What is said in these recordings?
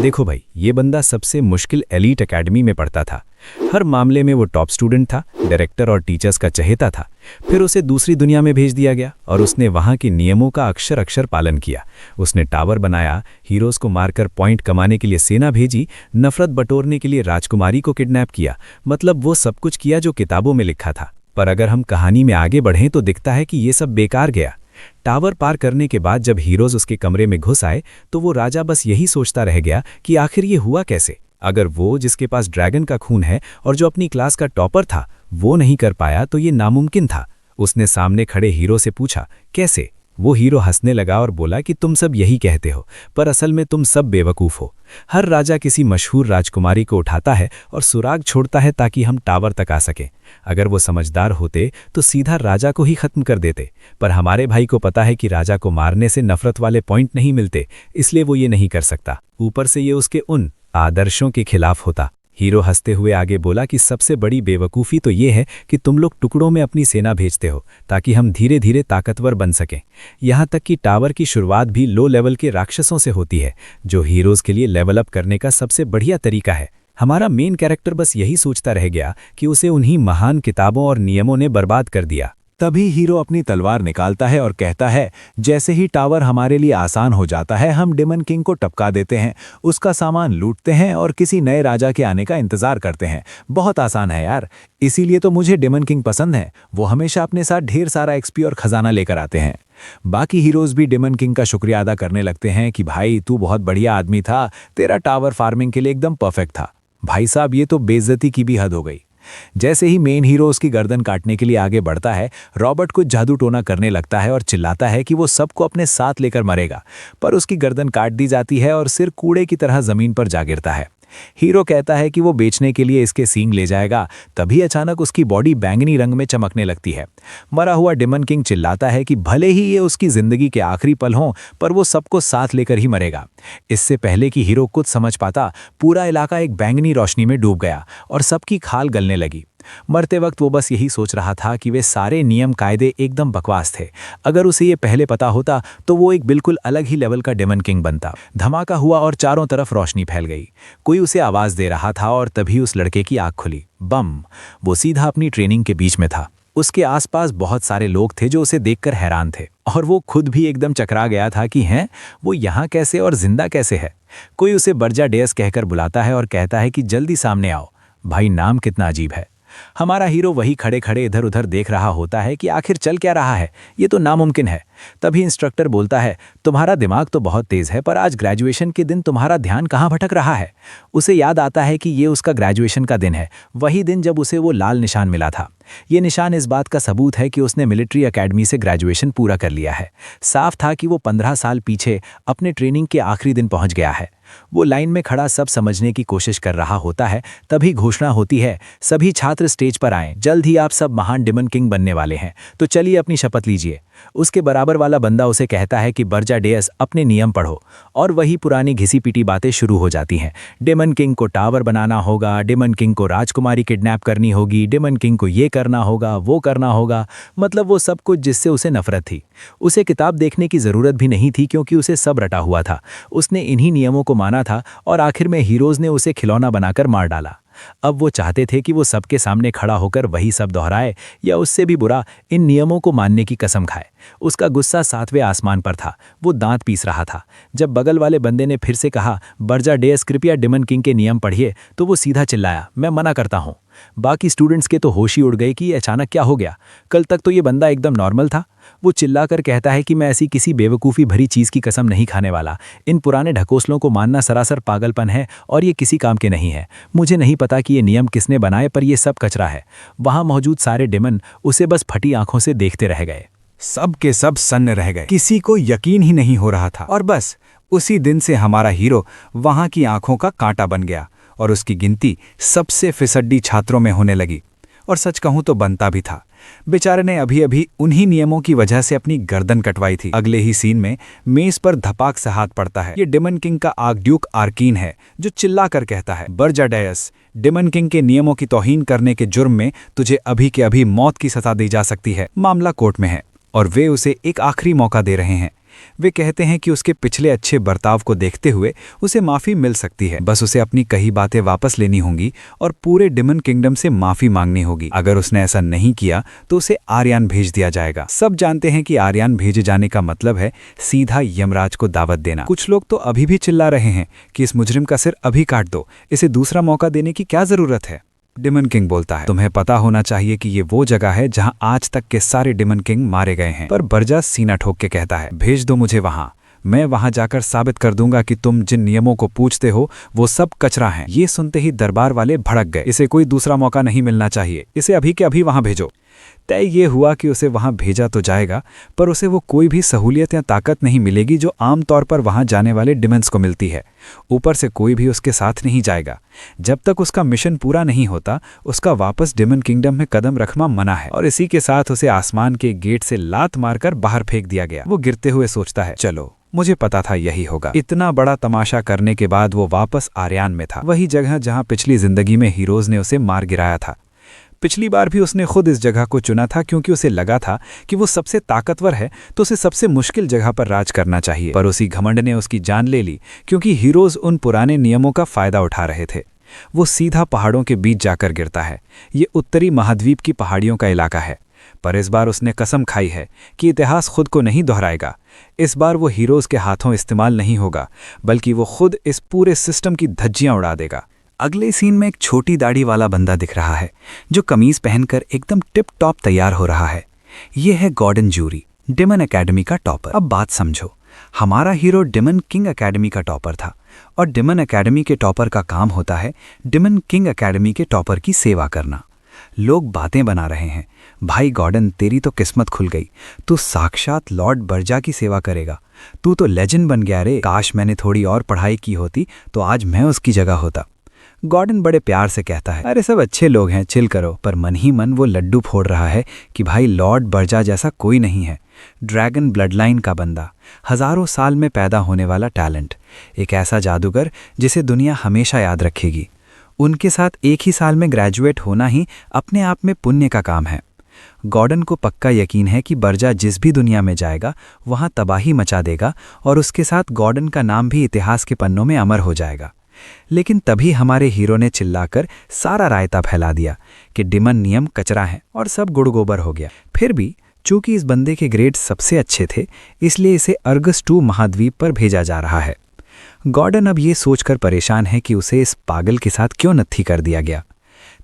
देखो भाई, ये बंदा सबसे मुश्किल एलीट एकेडमी में पढ़ता था। हर मामले में वो टॉप स्टूडेंट था, डायरेक्टर और टीचर्स का चहेता था। फिर उसे दूसरी दुनिया में भेज दिया गया और उसने वहां के नियमों का अक्षर अक्षर पालन किया। उसने टावर बनाया, हीरोज को मारकर पॉइंट कमाने के लिए सेना भेजी, नफरत बटोरने के लिए राजकुमारी को किडनैप किया। मतलब वो सब कुछ किया जो किताबों में लिखा था। पर अगर हम कहानी में आगे बढ़ें तो दिखता है कि ये सब बेकार गया। टावर पार करने के बाद जब हीरोज उसके कमरे में घुस आए तो वो राजा बस यही सोचता रह गया कि आखिर ये हुआ कैसे। अगर वो, जिसके पास ड्रैगन का खून है और जो अपनी क्लास का टॉपर था, वो नहीं कर पाया तो ये नामुमकिन था। उसने सामने खड़े हीरो से पूछा, कैसे? वो हीरो हंसने लगा और बोला कि तुम सब यही कहते हो, पर असल में तुम सब बेवकूफ़ हो। हर राजा किसी मशहूर राजकुमारी को उठाता है और सुराग छोड़ता है ताकि हम टावर तक आ सकें। अगर वो समझदार होते तो सीधा राजा को ही खत्म कर देते, पर हमारे भाई को पता है कि राजा को मारने से नफरत वाले पॉइंट नहीं मिलते, इसलिए वो ये नहीं कर सकता। ऊपर से ये उसके उन आदर्शों के खिलाफ होता। हीरो हंसते हुए आगे बोला कि सबसे बड़ी बेवकूफ़ी तो ये है कि तुम लोग टुकड़ों में अपनी सेना भेजते हो ताकि हम धीरे धीरे ताकतवर बन सकें। यहाँ तक कि टावर की शुरुआत भी लो लेवल के राक्षसों से होती है, जो हीरोज़ के लिए लेवल अप करने का सबसे बढ़िया तरीका है। हमारा मेन कैरेक्टर बस यही सोचता रह गया कि उसे उन्हीं महान किताबों और नियमों ने बर्बाद कर दिया। तभी हीरो अपनी तलवार निकालता है और कहता है, जैसे ही टावर हमारे लिए आसान हो जाता है हम डेमन किंग को टपका देते हैं, उसका सामान लूटते हैं और किसी नए राजा के आने का इंतजार करते हैं। बहुत आसान है यार, इसीलिए तो मुझे डेमन किंग पसंद है। वो हमेशा अपने साथ ढेर सारा एक्सपी और खजाना लेकर आते हैं। बाकी हीरोज भी डेमन किंग का शुक्रिया अदा करने लगते हैं कि भाई तू बहुत बढ़िया आदमी था, तेरा टावर फार्मिंग के लिए एकदम परफेक्ट था। भाई साहब, ये तो बेइज्जती की भी हद हो गई। जैसे ही मेन हीरो उसकी गर्दन काटने के लिए आगे बढ़ता है, रॉबर्ट कुछ जादू टोना करने लगता है और चिल्लाता है कि वो सबको अपने साथ लेकर मरेगा, पर उसकी गर्दन काट दी जाती है और सिर कूड़े की तरह जमीन पर जा गिरता है। हीरो कहता है कि वो बेचने के लिए इसके सींग ले जाएगा, तभी अचानक उसकी बॉडी बैंगनी रंग में चमकने लगती है। मरा हुआ डेमन किंग चिल्लाता है कि भले ही ये उसकी जिंदगी के आखिरी पल हों, पर वो सबको साथ लेकर ही मरेगा। इससे पहले कि हीरो कुछ समझ पाता, पूरा इलाका एक बैंगनी रोशनी में डूब गया और सबकी खाल गलने लगी। मरते वक्त वो बस यही सोच रहा था कि वे सारे नियम कायदे एकदम बकवास थे। अगर उसे ये पहले पता होता तो वो एक बिल्कुल अलग ही लेवल का डेमन किंग बनता। धमाका हुआ और चारों तरफ रोशनी फैल गई। कोई उसे आवाज़ दे रहा था और तभी उस लड़के की आँख खुली। बम! वो सीधा अपनी ट्रेनिंग के बीच में था। उसके आसपास बहुत सारे लोग थे जो उसे देखकर हैरान थे और वो खुद भी एकदम चकरा गया था कि हैं वो यहाँ कैसे और जिंदा कैसे है। कोई उसे बर्जा डेयस कहकर बुलाता है और कहता है कि जल्दी सामने आओ। भाई, नाम कितना अजीब है। हमारा हीरो वही खड़े खड़े इधर उधर देख रहा होता है कि आखिर चल क्या रहा है, ये तो नामुमकिन है। तभी इंस्ट्रक्टर बोलता है, तुम्हारा दिमाग तो बहुत तेज है, पर आज ग्रेजुएशन के दिन तुम्हारा ध्यान कहाँ भटक रहा है। उसे याद आता है कि ये उसका ग्रेजुएशन का दिन है, वही दिन जब उसे वो लाल निशान मिला था। ये निशान इस बात का सबूत है कि उसने मिलिट्री एकेडमी से ग्रेजुएशन पूरा कर लिया है। साफ था कि वो 15 साल पीछे अपने ट्रेनिंग के आखिरी दिन पहुंच गया है। वो लाइन में खड़ा सब समझने की कोशिश कर रहा होता है, तभी घोषणा होती है, सभी छात्र स्टेज पर आएं, जल्द ही आप सब महान डेमन किंग बनने वाले हैं, तो चलिए अपनी शपथ लीजिए। उसके बराबर वाला बंदा उसे कहता है कि बर्जा डेयस अपने नियम पढ़ो, और वही पुरानी घिसी पिटी बातें शुरू हो जाती हैं। डेमन किंग को टावर बनाना होगा, डेमन किंग को राजकुमारी किडनैप करनी होगी, डेमन किंग को ये करना होगा, वो करना होगा। मतलब वो सब कुछ जिससे उसे नफरत थी। उसे किताब देखने की ज़रूरत भी नहीं थी क्योंकि उसे सब रटा हुआ था। उसने इन्हीं नियमों को माना था और आखिर में हीरोज़ ने उसे खिलौना बनाकर मार डाला। अब वो चाहते थे कि वो सबके सामने खड़ा होकर वही सब दोहराए या उससे भी बुरा इन नियमों को मानने की कसम खाए। उसका गुस्सा 7वें आसमान पर था। वो दांत पीस रहा था। जब बगल वाले बंदे ने फिर से कहा, बर्जा डेयस कृपया डेमन किंग के नियम पढ़िए, तो वो सीधा चिल्लाया, मैं मना करता हूँ। बाकी स्टूडेंट्स के तो होश ही उड़ गए कि अचानक क्या हो गया। कल तक तो ये बंदा एकदम नॉर्मल था। वो चिल्लाकर कहता है कि मैं ऐसी किसी बेवकूफ़ी भरी चीज़ की कसम नहीं खाने वाला। इन पुराने ढकोसलों को मानना सरासर पागलपन है और ये किसी काम के नहीं है। मुझे नहीं पता कि ये नियम किसने बनाए, पर ये सब कचरा है। वहाँ मौजूद सारे डेमन उसे बस फटी आंखों से देखते रह गए। सब के सब सन्न रह गए। किसी को यकीन ही नहीं हो रहा था। और बस उसी दिन से हमारा हीरो वहाँ की आंखों का कांटा बन गया और उसकी गिनती सबसे फिसड्डी छात्रों में होने लगी। और सच कहूं तो बनता भी था। बेचारे ने अभी अभी उन्हीं नियमों की वजह से अपनी गर्दन कटवाई थी। अगले ही सीन में मेज पर धपाक से हाथ पड़ता है। ये डेमन किंग का आर्कड्यूक आर्कीन है, जो चिल्ला कर कहता है, बर्जा डेयस, डेमन किंग के नियमों की तौहीन करने के जुर्म में तुझे अभी के अभी मौत की सजा दी जा सकती है। मामला कोर्ट में है और वे उसे एक आखिरी मौका दे रहे हैं। वे कहते हैं कि उसके पिछले अच्छे बर्ताव को देखते हुए उसे माफ़ी मिल सकती है, बस उसे अपनी कही बातें वापस लेनी होंगी और पूरे डिमन किंगडम से माफ़ी मांगनी होगी। अगर उसने ऐसा नहीं किया तो उसे आर्यान भेज दिया जाएगा। सब जानते हैं कि आर्यान भेजे जाने का मतलब है सीधा यमराज को दावत देना। कुछ लोग तो अभी भी चिल्ला रहे हैं कि इस मुजरिम का सिर अभी काट दो, इसे दूसरा मौका देने की क्या ज़रूरत है। डिमन किंग बोलता है, तुम्हें पता होना चाहिए कि ये वो जगह है जहां आज तक के सारे डिमन किंग मारे गए हैं। पर बर्जा सीना ठोक के कहता है, भेज दो मुझे वहां, मैं वहां जाकर साबित कर दूंगा कि तुम जिन नियमों को पूछते हो वो सब कचरा हैं। ये सुनते ही दरबार वाले भड़क गए, इसे कोई दूसरा मौका नहीं मिलना चाहिए, इसे अभी के अभी वहां भेजो। तय ये हुआ कि उसे वहां भेजा तो जाएगा, पर उसे वो कोई भी सहूलियत या ताकत नहीं मिलेगी जो आमतौर पर वहां जाने वाले डिमंस को मिलती है। ऊपर से कोई भी उसके साथ नहीं जाएगा। जब तक उसका मिशन पूरा नहीं होता उसका वापस डिमन किंगडम में कदम रखना मना है। और इसी के साथ उसे आसमान के गेट से लात मारकर बाहर फेंक दिया गया। वो गिरते हुए सोचता है, चलो मुझे पता था यही होगा। इतना बड़ा तमाशा करने के बाद वो वापस आर्यान में था, वही जगह जहां पिछली जिंदगी में हीरोज ने उसे मार गिराया था। पिछली बार भी उसने खुद इस जगह को चुना था क्योंकि उसे लगा था कि वो सबसे ताकतवर है तो उसे सबसे मुश्किल जगह पर राज करना चाहिए। पर उसी घमंड ने उसकी जान ले ली क्योंकि हीरोज उन पुराने नियमों का फायदा उठा रहे थे। वो सीधा पहाड़ों के बीच जाकर गिरता है। ये उत्तरी महाद्वीप की पहाड़ियों का इलाका है। पर इस बार उसने कसम खाई है कि इतिहास खुद को नहीं दोहराएगा। इस बार वो हीरोज के हाथों इस्तेमाल नहीं होगा, बल्कि वो खुद इस पूरे सिस्टम की धज्जियां उड़ा देगा। अगले सीन में एक छोटी दाढ़ी वाला बंदा दिख रहा है जो कमीज पहनकर एकदम टिप टॉप तैयार हो रहा है। ये है गॉर्डन जूरी, डिमन एकेडमी का टॉपर। अब बात समझो, हमारा हीरो डिमन किंग एकेडमी का टॉपर था और डिमन एकेडमी के टॉपर का काम होता है डिमन किंग एकेडमी के टॉपर की सेवा करना। लोग बातें बना रहे हैं, भाई गॉर्डन तेरी तो किस्मत खुल गई, तू साक्षात लॉर्ड बर्जा की सेवा करेगा, तू तो लेजेंड बन गया रे। काश मैंने थोड़ी और पढ़ाई की होती तो आज मैं उसकी जगह होता। गॉर्डन बड़े प्यार से कहता है, अरे सब अच्छे लोग हैं, चिल करो। पर मन ही मन वो लड्डू फोड़ रहा है कि भाई लॉर्ड बर्जा जैसा कोई नहीं है। ड्रैगन ब्लडलाइन का बंदा, हजारों साल में पैदा होने वाला टैलेंट, एक ऐसा जादूगर जिसे दुनिया हमेशा याद रखेगी। उनके साथ एक ही साल में ग्रेजुएट होना ही अपने आप में पुण्य का काम है। गॉर्डन को पक्का यकीन है कि बर्जा जिस भी दुनिया में जाएगा वहां तबाही मचा देगा और उसके साथ गॉर्डन का नाम भी इतिहास के पन्नों में अमर हो जाएगा। लेकिन तभी हमारे हीरो ने चिल्लाकर सारा रायता फैला दिया कि डिमन नियम कचरा है और सब गुड़गोबर हो गया। फिर भी चूंकि इस बंदे के ग्रेड सबसे अच्छे थे इसलिए इसे अर्गस 2 महाद्वीप पर भेजा जा रहा है। गॉर्डन अब ये सोचकर परेशान है कि उसे इस पागल के साथ क्यों नत्थी कर दिया गया।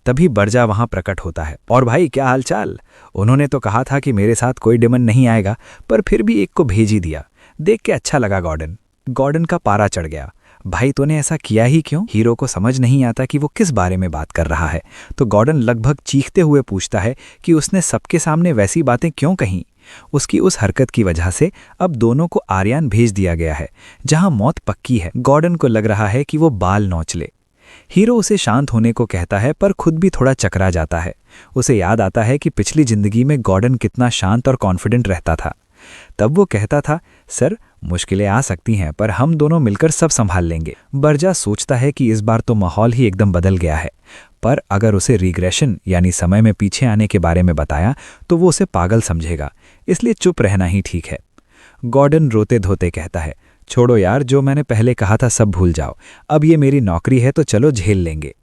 तभी बर्जा वहां प्रकट होता है, और भाई क्या हालचाल। उन्होंने तो कहा था कि मेरे साथ कोई डिमन नहीं आएगा, पर फिर भी एक को भेज ही दिया। देख के अच्छा लगा गॉर्डन का पारा चढ़ गया। भाई तूने ऐसा किया ही क्यों। हीरो को समझ नहीं आता कि वो किस बारे में बात कर रहा है, तो गॉर्डन लगभग चीखते हुए पूछता है कि उसने सबके सामने वैसी बातें क्यों कहीं। उसकी उस हरकत की वजह से अब दोनों को आर्यान भेज दिया गया है जहां मौत पक्की है। गॉर्डन को लग रहा है कि वो बाल नोच ले। हीरो उसे शांत होने को कहता है पर खुद भी थोड़ा चकरा जाता है। उसे याद आता है कि पिछली जिंदगी में गॉर्डन कितना शांत और कॉन्फिडेंट रहता था। तब वो कहता था, सर मुश्किलें आ सकती हैं पर हम दोनों मिलकर सब संभाल लेंगे। बर्जा सोचता है कि इस बार तो माहौल ही एकदम बदल गया है, पर अगर उसे रिग्रेशन यानी समय में पीछे आने के बारे में बताया तो वो उसे पागल समझेगा, इसलिए चुप रहना ही ठीक है। गॉर्डन रोते धोते कहता है, छोड़ो यार, जो मैंने पहले कहा था सब भूल जाओ, अब ये मेरी नौकरी है तो चलो झेल लेंगे।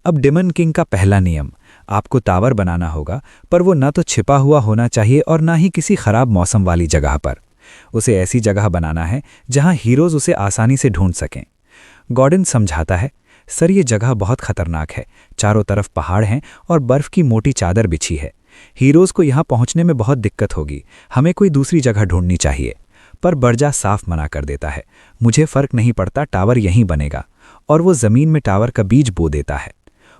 अब डिमन किंग का पहला नियम, आपको टावर बनाना होगा, पर वो ना तो छिपा हुआ होना चाहिए और ना ही किसी खराब मौसम वाली जगह पर। उसे ऐसी जगह बनाना है जहां हीरोज उसे आसानी से ढूंढ सकें। गॉर्डन समझाता है, सर ये जगह बहुत खतरनाक है, चारों तरफ पहाड़ हैं और बर्फ की मोटी चादर बिछी है। हीरोज को यहां पहुंचने में बहुत दिक्कत होगी, हमें कोई दूसरी जगह ढूंढनी चाहिए। पर बर्जा साफ मना कर देता है, मुझे फर्क नहीं पड़ता, टावर यहीं बनेगा। और वो जमीन में टावर का बीज बो देता है।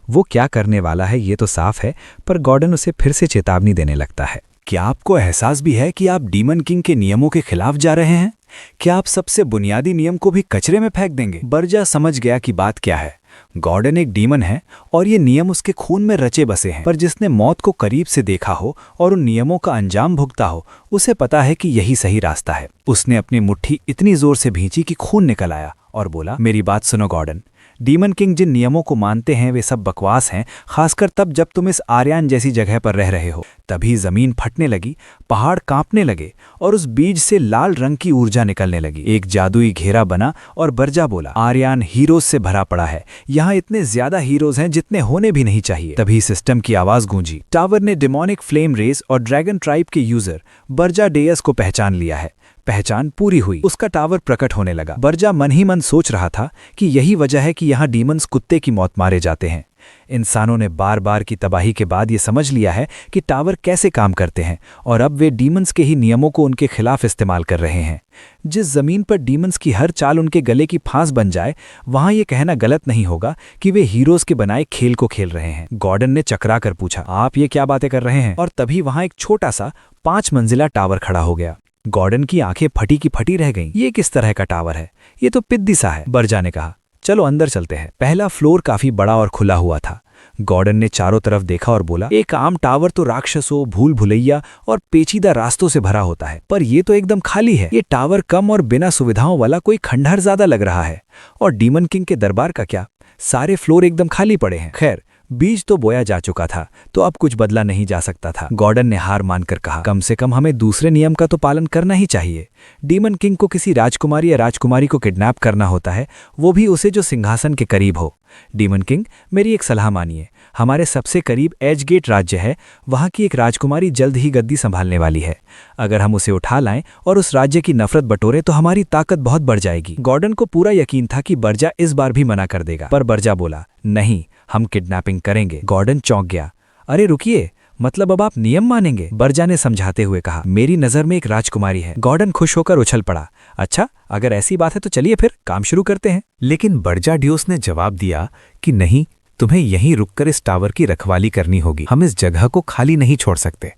वो क्या करने वाला है ये तो साफ है, पर गॉर्डन उसे फिर से चेतावनी देने लगता है। क्या आपको एहसास भी है कि आप डीमन किंग के नियमों के खिलाफ जा रहे हैं? क्या आप सबसे बुनियादी नियम को भी कचरे में फेंक देंगे? बर्जा समझ गया कि बात क्या है। गॉर्डन एक डीमन है और ये नियम उसके खून में रचे बसे हैं, पर जिसने मौत को करीब से देखा हो और उन नियमों का अंजाम भुगता हो उसे पता है कि यही सही रास्ता है। उसने अपनी मुट्ठी इतनी जोर से भींची कि खून निकल आया और बोला, मेरी बात सुनो गॉर्डन, डीमन किंग जिन नियमों को मानते हैं वे सब बकवास हैं, खासकर तब जब तुम इस आर्यान जैसी जगह पर रह रहे हो। तभी जमीन फटने लगी, पहाड़ कांपने लगे और उस बीज से लाल रंग की ऊर्जा निकलने लगी। एक जादुई घेरा बना और बर्जा बोला, आर्यान हीरोज से भरा पड़ा है, यहाँ इतने ज्यादा हीरोज हैं जितने होने भी नहीं चाहिए। तभी सिस्टम की आवाज गूंजी। टावर ने डिमोनिक फ्लेम रेस और ड्रैगन ट्राइब के यूजर बर्जा डेयस को पहचान लिया है। पहचान पूरी हुई, उसका टावर प्रकट होने लगा। बर्जा मन ही मन सोच रहा था कि यही वजह है कि यहाँ डीमंस कुत्ते की मौत मारे जाते हैं। इंसानों ने बार बार की तबाही के बाद ये समझ लिया है कि टावर कैसे काम करते हैं और अब वे डीमंस के ही नियमों को उनके खिलाफ इस्तेमाल कर रहे हैं। जिस जमीन पर डीमंस की हर चाल उनके गले की फांस बन जाए, वहां ये कहना गलत नहीं होगा कि वे हीरोज के बनाए खेल को खेल रहे हैं। गॉर्डन ने चकरा कर पूछा, आप ये क्या बातें कर रहे हैं? और तभी वहां एक छोटा सा 5 मंजिला टावर खड़ा हो गया। गॉर्डन की आंखें फटी की फटी रह गईं। ये किस तरह का टावर है? ये तो पिद्दी सा है। बर्जा ने कहा, चलो अंदर चलते हैं। पहला फ्लोर काफी बड़ा और खुला हुआ था। गॉर्डन ने चारों तरफ देखा और बोला, एक आम टावर तो राक्षसों, भूल भुलैया और पेचीदा रास्तों से भरा होता है, पर ये तो एकदम खाली है। ये टावर कम और बिना सुविधाओं वाला कोई खंडहर ज्यादा लग रहा है। और डीमन किंग के दरबार का क्या? सारे फ्लोर एकदम खाली पड़े हैं। खैर, बीज तो बोया जा चुका था, तो अब कुछ बदला नहीं जा सकता था। गॉर्डन ने हार मानकर कहा, कम से कम हमें दूसरे नियम का तो पालन करना ही चाहिए। डीमन किंग को किसी राजकुमारी या राजकुमारी को किडनैप करना होता है, वो भी उसे जो सिंहासन के करीब हो। डीमन किंग, मेरी एक सलाह मानिए। हमारे सबसे करीब एजगेट राज्य है, वहां की एक राजकुमारी जल्द ही गद्दी संभालने वाली है। अगर हम उसे उठा लाएं और उस राज्य की नफरत बटोरे तो हमारी ताकत बहुत बढ़ जाएगी। गॉर्डन को पूरा यकीन था कि बर्जा इस बार भी मना कर देगा, पर बर्जा बोला, नहीं, हम किडनैपिंग करेंगे। गॉर्डन चौंक गया। अरे रुकिए, मतलब अब आप नियम मानेंगे? बर्जा ने समझाते हुए कहा, मेरी नजर में एक राजकुमारी है। गॉर्डन खुश होकर उछल पड़ा। अच्छा, अगर ऐसी बात है तो चलिए फिर काम शुरू करते हैं। लेकिन बर्जा ड्यूस ने जवाब दिया कि नहीं, तुम्हें यहीं रुककर इस टावर की रखवाली करनी होगी। हम इस जगह को खाली नहीं छोड़ सकते।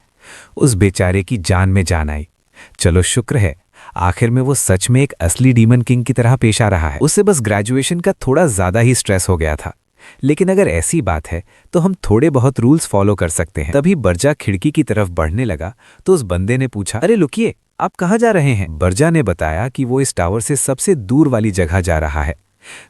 उस बेचारे की जान में जान आई। चलो शुक्र है, आखिर में वो सच में एक असली डीमन किंग की तरह पेश आ रहा है। उससे बस ग्रेजुएशन का थोड़ा ज्यादा ही स्ट्रेस हो गया था। लेकिन अगर ऐसी बात है तो हम थोड़े बहुत रूल्स फॉलो कर सकते हैं। तभी बर्जा खिड़की की तरफ बढ़ने लगा तो उस बंदे ने पूछा, अरे लुकिए, आप कहाँ जा रहे हैं? बर्जा ने बताया कि वो इस टावर से सबसे दूर वाली जगह जा रहा है,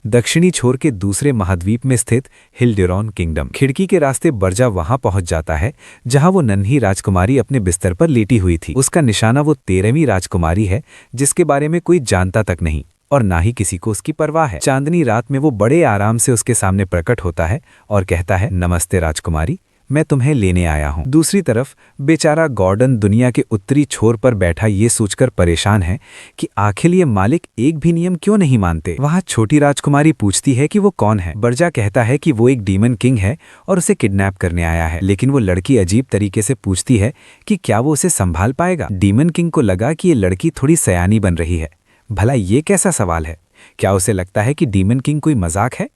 दक्षिणी छोर के दूसरे महाद्वीप में स्थित हिल्डेरॉन किंगडम। खिड़की के रास्ते बर्जा वहां पहुंच जाता है जहां वो नन्ही राजकुमारी अपने बिस्तर पर लेटी हुई थी। उसका निशाना वो 13वीं राजकुमारी है जिसके बारे में कोई जानता तक नहीं और ना ही किसी को उसकी परवाह है। चांदनी रात में वो बड़े आराम से उसके सामने प्रकट होता है और कहता है, नमस्ते राजकुमारी, मैं तुम्हें लेने आया हूं। दूसरी तरफ बेचारा गॉर्डन दुनिया के उत्तरी छोर पर बैठा ये सोचकर परेशान है कि आखिर ये मालिक एक भी नियम क्यों नहीं मानते। वहां छोटी राजकुमारी पूछती है कि वो कौन है। बर्जा कहता है कि वो एक डीमन किंग है और उसे किडनैप करने आया है। लेकिन वो लड़की अजीब तरीके से पूछती है कि क्या वो उसे संभाल पाएगा। डीमन किंग को लगा कि ये लड़की थोड़ी सयानी बन रही है। भला ये कैसा सवाल है? क्या उसे लगता है कि डीमन किंग कोई मजाक है?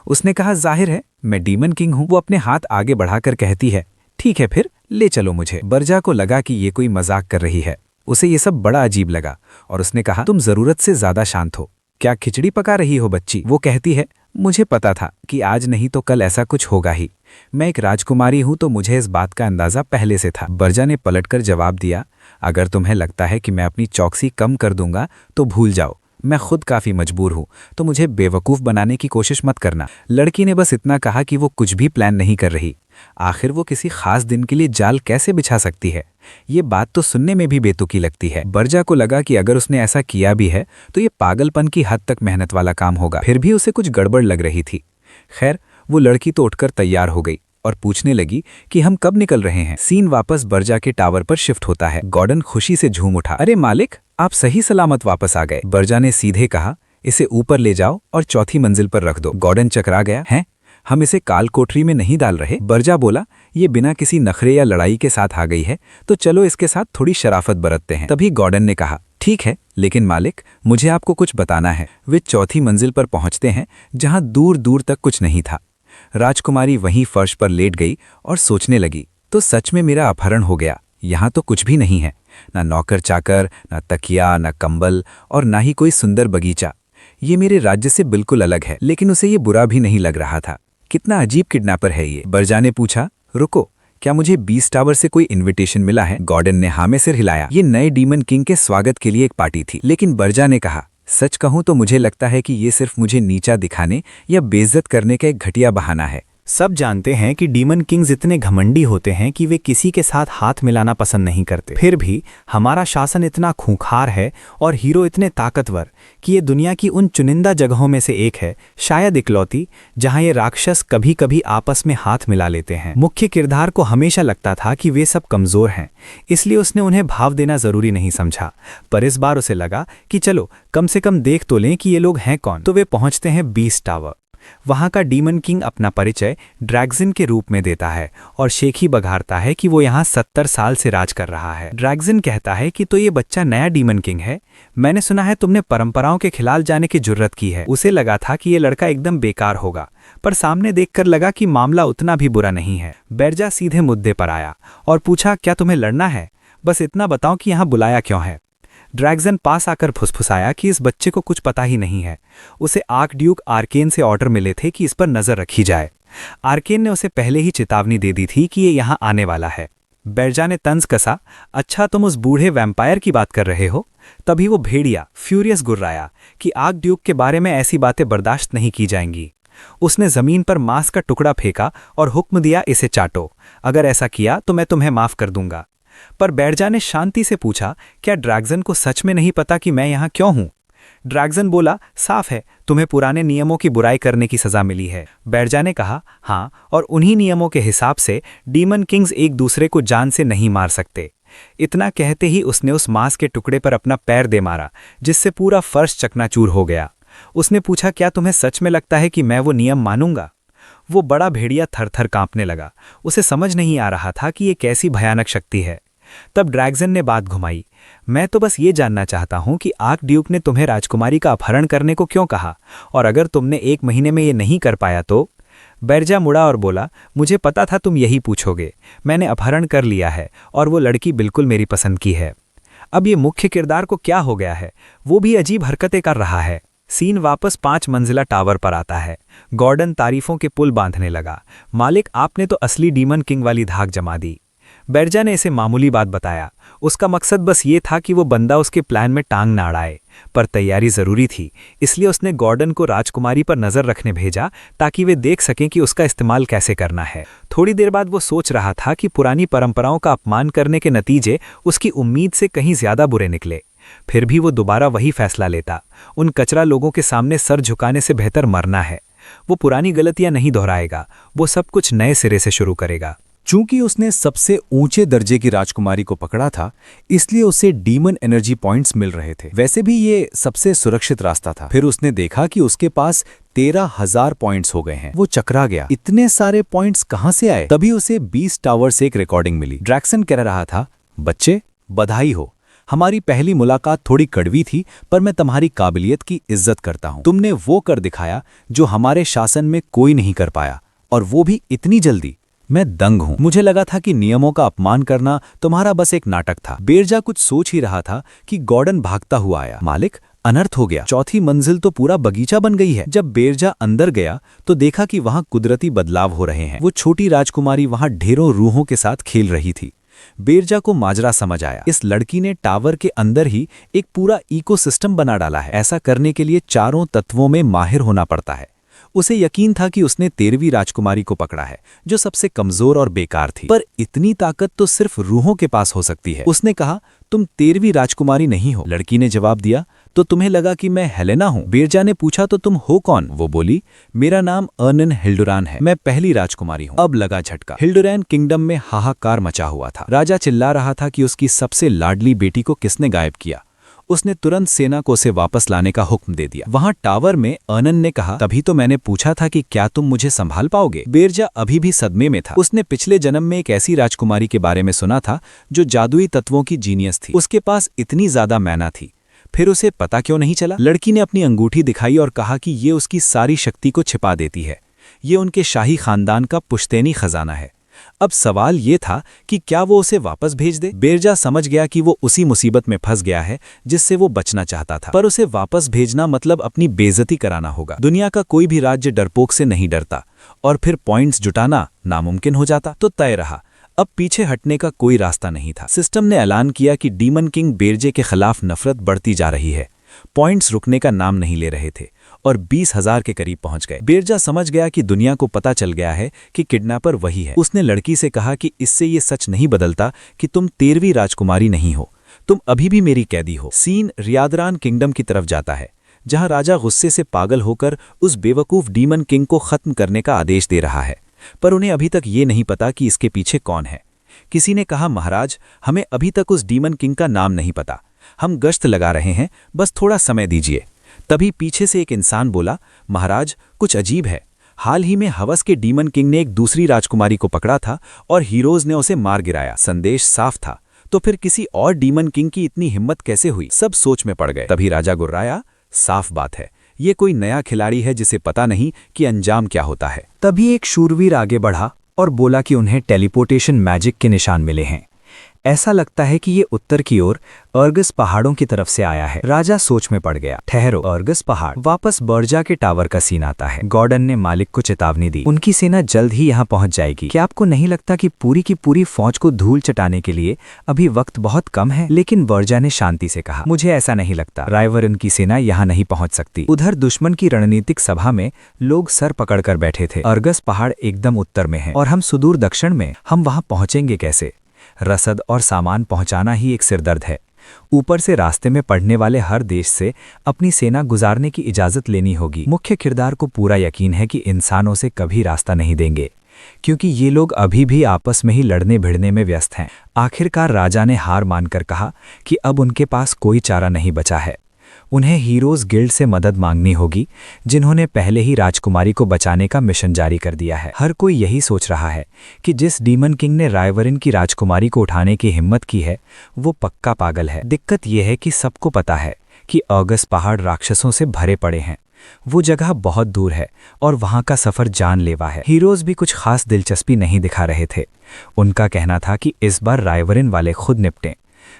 उसने कहा, जाहिर है मैं डीमन किंग हूं। वो अपने हाथ आगे बढ़ाकर कहती है, ठीक है फिर ले चलो मुझे। बर्जा को लगा कि ये कोई मजाक कर रही है। उसे ये सब बड़ा अजीब लगा और उसने कहा, तुम जरूरत से ज्यादा शांत हो। क्या खिचड़ी पका रही हो बच्ची? वो कहती है, मुझे पता था कि आज नहीं तो कल ऐसा कुछ होगा ही। मैं एक राजकुमारी हूं तो मुझे इस बात का अंदाजा पहले से था। बर्जा ने पलटकर जवाब दिया, अगर तुम्हें लगता है कि मैं अपनी चौकसी कम कर दूंगा तो भूल जाओ, मैं खुद काफी मजबूर हूं, तो मुझे बेवकूफ बनाने की कोशिश मत करना। लड़की ने बस इतना कहा कि वो कुछ भी प्लान नहीं कर रही। आखिर वो किसी खास दिन के लिए जाल कैसे बिछा सकती है? ये बात तो सुनने में भी बेतुकी लगती है। बर्जा को लगा कि अगर उसने ऐसा किया भी है तो ये पागलपन की हद तक मेहनत वाला काम होगा। फिर भी उसे कुछ गड़बड़ लग रही थी। खैर, वो लड़की तो उठकर तैयार हो गई और पूछने लगी कि हम कब निकल रहे हैं। सीन वापस बर्जा के टावर पर शिफ्ट होता है। गॉर्डन खुशी से झूम उठा, अरे मालिक, आप सही सलामत वापस आ गए। बर्जा ने सीधे कहा, इसे ऊपर ले जाओ और चौथी मंजिल पर रख दो। गॉर्डन चकरा गया, हैं? हम इसे काल कोठरी में नहीं डाल रहे? बर्जा बोला, ये बिना किसी नखरे या लड़ाई के साथ आ गई है तो चलो इसके साथ थोड़ी शराफत बरतते हैं। तभी गॉर्डन ने कहा, ठीक है, लेकिन मालिक मुझे आपको कुछ बताना है। वे चौथी मंजिल पर पहुंचते हैं जहां दूर दूर तक कुछ नहीं था। राजकुमारी वहीं फर्श पर लेट गई और सोचने लगी, तो सच में मेरा अपहरण हो गया। यहाँ तो कुछ भी नहीं है, ना नौकर चाकर, ना तकिया, ना कंबल और ना ही कोई सुंदर बगीचा। ये मेरे राज्य से बिल्कुल अलग है। लेकिन उसे ये बुरा भी नहीं लग रहा था। कितना अजीब किडनैपर है ये। बर्जा ने पूछा, रुको, क्या मुझे 20 टावर से कोई इनविटेशन मिला है? गॉर्डन ने हाँ में सिर हिलाया। ये नए डीमन किंग के स्वागत के लिए एक पार्टी थी। लेकिन बर्जा ने कहा, सच कहूं तो मुझे लगता है कि ये सिर्फ मुझे नीचा दिखाने या बेइज्जत करने का एक घटिया बहाना है। सब जानते हैं कि डीमन किंग्स इतने घमंडी होते हैं कि वे किसी के साथ हाथ मिलाना पसंद नहीं करते। फिर भी हमारा शासन इतना खूंखार है और हीरो इतने ताकतवर कि ये दुनिया की उन चुनिंदा जगहों में से एक है, शायद इकलौती, जहां ये राक्षस कभी कभी आपस में हाथ मिला लेते हैं। मुख्य किरदार को हमेशा लगता था कि वे सब कमजोर हैं, इसलिए उसने उन्हें भाव देना जरूरी नहीं समझा। पर इस बार उसे लगा कि चलो कम से कम देख तो लें कि ये लोग हैं कौन। तो वे पहुंचते हैं बीस्ट टावर। वहां का डीमन किंग अपना परिचय ड्रैगन के रूप में देता है और शेखी बघारता है कि वो यहाँ 70 साल से राज कर रहा है। ड्रैगन कहता है कि तो ये बच्चा नया डीमन किंग है, मैंने सुना है तुमने परंपराओं के खिलाफ जाने की जुर्रत की है। उसे लगा था कि ये लड़का एकदम बेकार होगा, पर सामने देखकर लगा कि मामला उतना भी बुरा नहीं है। बेरजा सीधे मुद्दे पर आया और पूछा, क्या तुम्हें लड़ना है? बस इतना बताओ कि यहाँ बुलाया क्यों है। ड्रैगन पास आकर फुसफुसाया कि इस बच्चे को कुछ पता ही नहीं है। उसे आर्कड्यूक आर्केन से ऑर्डर मिले थे कि इस पर नजर रखी जाए। आर्केन ने उसे पहले ही चेतावनी दे दी थी कि ये यहाँ आने वाला है। बेरजा ने तंज कसा, अच्छा तुम उस बूढ़े वैम्पायर की बात कर रहे हो? तभी वो भेड़िया फ्यूरियस गुर्राया कि आर्कड्यूक के बारे में ऐसी बातें बर्दाश्त नहीं की जाएंगी। उसने जमीन पर मांस का टुकड़ा फेंका और हुक्म दिया, इसे चाटो, अगर ऐसा किया तो मैं तुम्हें माफ कर दूंगा। पर बेरजा ने शांति से पूछा, क्या ड्रैगन को सच में नहीं पता कि मैं यहाँ क्यों हूँ? ड्रैगन बोला, साफ है तुम्हें पुराने नियमों की बुराई करने की सजा मिली है। बेरजा ने कहा, हाँ, और उन्हीं नियमों के हिसाब से डीमन किंग्स एक दूसरे को जान से नहीं मार सकते। इतना कहते ही उसने उस मांस के टुकड़े पर अपना पैर दे मारा, जिससे पूरा फर्श चकनाचूर हो गया। उसने पूछा, क्या तुम्हें सच में लगता है कि मैं वो नियम मानूंगा? वो बड़ा भेड़िया थर-थर कांपने लगा। उसे समझ नहीं आ रहा था कि ये कैसी भयानक शक्ति है। तब ड्रैगन ने बात घुमाई, मैं तो बस ये जानना चाहता हूं कि आर्कड्यूक ने तुम्हें राजकुमारी का अपहरण करने को क्यों कहा, और अगर तुमने 1 महीने में ये नहीं कर पाया तो? बेरजा मुड़ा और बोला, मुझे पता था तुम यही पूछोगे। मैंने अपहरण कर लिया है और वो लड़की बिल्कुल मेरी पसंद की है। अब ये मुख्य किरदार को क्या हो गया है? वो भी अजीब हरकतें कर रहा है। सीन वापस 5 मंजिला टावर पर आता है। गॉर्डन तारीफों के पुल बांधने लगा, मालिक आपने तो असली डीमन किंग वाली धाक जमा दी। बेरजा ने इसे मामूली बात बताया, उसका मकसद बस ये था कि वो बंदा उसके प्लान में टांग ना अड़ाए, पर तैयारी जरूरी थी, इसलिए उसने गॉर्डन को राजकुमारी पर नजर रखने भेजा ताकि वे देख सकें कि उसका इस्तेमाल कैसे करना है। थोड़ी देर बाद वो सोच रहा था कि पुरानी परंपराओं का अपमान करने के नतीजे उसकी उम्मीद से कहीं ज्यादा बुरे निकले। फिर भी वो दोबारा वही फैसला लेता, उन कचरा लोगों के सामने सर झुकाने से बेहतर मरना है। वो पुरानी गलतियां नहीं दोहराएगा, वो सब कुछ नए सिरे से शुरू करेगा। चूंकि उसने सबसे ऊंचे दर्जे की राजकुमारी को पकड़ा था, इसलिए उसे डीमन एनर्जी पॉइंट्स मिल रहे थे। वैसे भी ये सबसे सुरक्षित रास्ता था। फिर उसने देखा कि उसके पास 13,000 पॉइंट्स हो गए हैं। वो चकरा गया, इतने सारे पॉइंट्स कहां से आए? तभी उसे 20 टावर से एक रिकॉर्डिंग मिली। ड्रैगन कह रहा था, बच्चे बधाई हो, हमारी पहली मुलाकात थोड़ी कड़वी थी, पर मैं तुम्हारी काबिलियत की इज्जत करता हूं। तुमने वो कर दिखाया जो हमारे शासन में कोई नहीं कर पाया, और वो भी इतनी जल्दी। मैं दंग हूं। मुझे लगा था कि नियमों का अपमान करना तुम्हारा बस एक नाटक था। बेरजा कुछ सोच ही रहा था कि गॉर्डन भागता हुआ आया। मालिक, अनर्थ हो गया। 4थी मंजिल तो पूरा बगीचा बन गई है। जब बेरजा अंदर गया तो देखा कि वहां कुदरती बदलाव हो रहे हैं। वो छोटी राजकुमारी वहां ढेरों रूहों के साथ खेल रही थी। बेरजा को माजरा समझ आया, इस लड़की ने टावर के अंदर ही एक पूरा इकोसिस्टम बना डाला है। ऐसा करने के लिए चारों तत्वों में माहिर होना पड़ता है। उसे यकीन था कि उसने 13वीं राजकुमारी को पकड़ा है, जो सबसे कमजोर और बेकार थी। पर इतनी ताकत तो सिर्फ रूहों के पास हो सकती है। उसने कहा, तुम 13वीं राजकुमारी नहीं हो। लड़की ने जवाब दिया, तो तुम्हें लगा कि मैं हेलेना हूं। बेरजा ने पूछा, तो तुम हो कौन? वो बोली, मेरा नाम अर्नन हिल्डुरान है, मैं पहली राजकुमारी हूं। अब लगा झटका। हिल्डुरान किंगडम में हाहाकार मचा हुआ था। राजा चिल्ला रहा था कि उसकी सबसे लाडली बेटी को किसने गायब किया। उसने तुरंत सेना को उसे वापस लाने का हुक्म दे दिया। वहां टावर में अर्नन ने कहा, तभी तो मैंने पूछा था कि क्या तुम मुझे संभाल पाओगे। बेरजा अभी भी सदमे में था। उसने पिछले जन्म में एक ऐसी राजकुमारी के बारे में सुना था जो जादुई तत्वों की जीनियस थी। उसके पास इतनी ज्यादा मैना थी, फिर उसे पता क्यों नहीं चला? लड़की ने अपनी अंगूठी दिखाई और कहा कि ये उसकी सारी शक्ति को छिपा देती है। ये उनके शाही खानदान का पुश्तैनी खजाना है। अब सवाल ये था कि क्या वो उसे वापस भेज दे। बेरजा समझ गया कि वो उसी मुसीबत में फंस गया है जिससे वो बचना चाहता था, पर उसे वापस भेजना मतलब अपनी बेइज्जती कराना होगा। दुनिया का कोई भी राज्य डरपोक से नहीं डरता, और फिर पॉइंट्स जुटाना नामुमकिन हो जाता। तो तय रहा, अब पीछे हटने का कोई रास्ता नहीं था। सिस्टम ने ऐलान किया कि डीमन किंग बेरजे के खिलाफ नफरत बढ़ती जा रही है। पॉइंट्स रुकने का नाम नहीं ले रहे थे और 20,000 के करीब पहुंच गए। बिरजा समझ गया कि दुनिया को पता चल गया है कि किडनैपर वही है। उसने लड़की से कहा कि इससे ये सच नहीं बदलता कि तुम 13वीं राजकुमारी नहीं हो, तुम अभी भी मेरी कैदी हो। सीन रियादरान किंगडम की तरफ जाता है, जहां राजा गुस्से से पागल होकर उस बेवकूफ डीमन किंग को खत्म करने का आदेश दे रहा है, पर उन्हें अभी तक ये नहीं पता कि इसके पीछे कौन है। किसी ने कहा, महाराज, हमें अभी तक उस डीमन किंग का नाम नहीं पता, हम गश्त लगा रहे हैं, बस थोड़ा समय दीजिए। तभी पीछे से एक इंसान बोला, महाराज, कुछ अजीब है। हाल ही में हवस के डीमन किंग ने एक दूसरी राजकुमारी को पकड़ा था और हीरोज ने उसे मार गिराया। संदेश साफ था, तो फिर किसी और डीमन किंग की इतनी हिम्मत कैसे हुई? सब सोच में पड़ गए। तभी राजा गुर्राया, साफ बात है, ये कोई नया खिलाड़ी है जिसे पता नहीं कि अंजाम क्या होता है। तभी एक शूरवीर आगे बढ़ा और बोला कि उन्हें टेलीपोर्टेशन मैजिक के निशान मिले हैं। ऐसा लगता है कि ये उत्तर की ओर अर्गस पहाड़ों की तरफ से आया है। राजा सोच में पड़ गया। ठहरो, अर्गस पहाड़। वापस बर्जा के टावर का सीन आता है। गॉर्डन ने मालिक को चेतावनी दी, उनकी सेना जल्द ही यहाँ पहुंच जाएगी। क्या आपको नहीं लगता कि पूरी की पूरी फौज को धूल चटाने के लिए अभी वक्त बहुत कम है? लेकिन बर्जा ने शांति से कहा, मुझे ऐसा नहीं लगता। रायवरन की सेना यहाँ नहीं पहुंच सकती। उधर दुश्मन की रणनीतिक सभा में लोग सर पकड़कर बैठे थे। अर्गस पहाड़ एकदम उत्तर में है और हम सुदूर दक्षिण में, हम वहां पहुंचेंगे कैसे? रसद और सामान पहुंचाना ही एक सिरदर्द है। ऊपर से रास्ते में पड़ने वाले हर देश से अपनी सेना गुजारने की इजाजत लेनी होगी। मुख्य किरदार को पूरा यकीन है कि इंसानों से कभी रास्ता नहीं देंगे, क्योंकि ये लोग अभी भी आपस में ही लड़ने भिड़ने में व्यस्त हैं। आखिरकार राजा ने हार मानकर कहा कि अब उनके पास कोई चारा नहीं बचा है। उन्हें हीरोज गिल्ड से मदद मांगनी होगी, जिन्होंने पहले ही राजकुमारी को बचाने का मिशन जारी कर दिया है। हर कोई यही सोच रहा है कि जिस डीमन किंग ने रायवरन की राजकुमारी को उठाने की हिम्मत की है, वो पक्का पागल है। दिक्कत यह है कि सबको पता है कि अर्गस पहाड़ राक्षसों से भरे पड़े हैं। वो जगह बहुत दूर है और वहां का सफर जानलेवा है। हीरोज भी कुछ खास दिलचस्पी नहीं दिखा रहे थे। उनका कहना था कि इस बार रायवरन वाले खुद निपटें।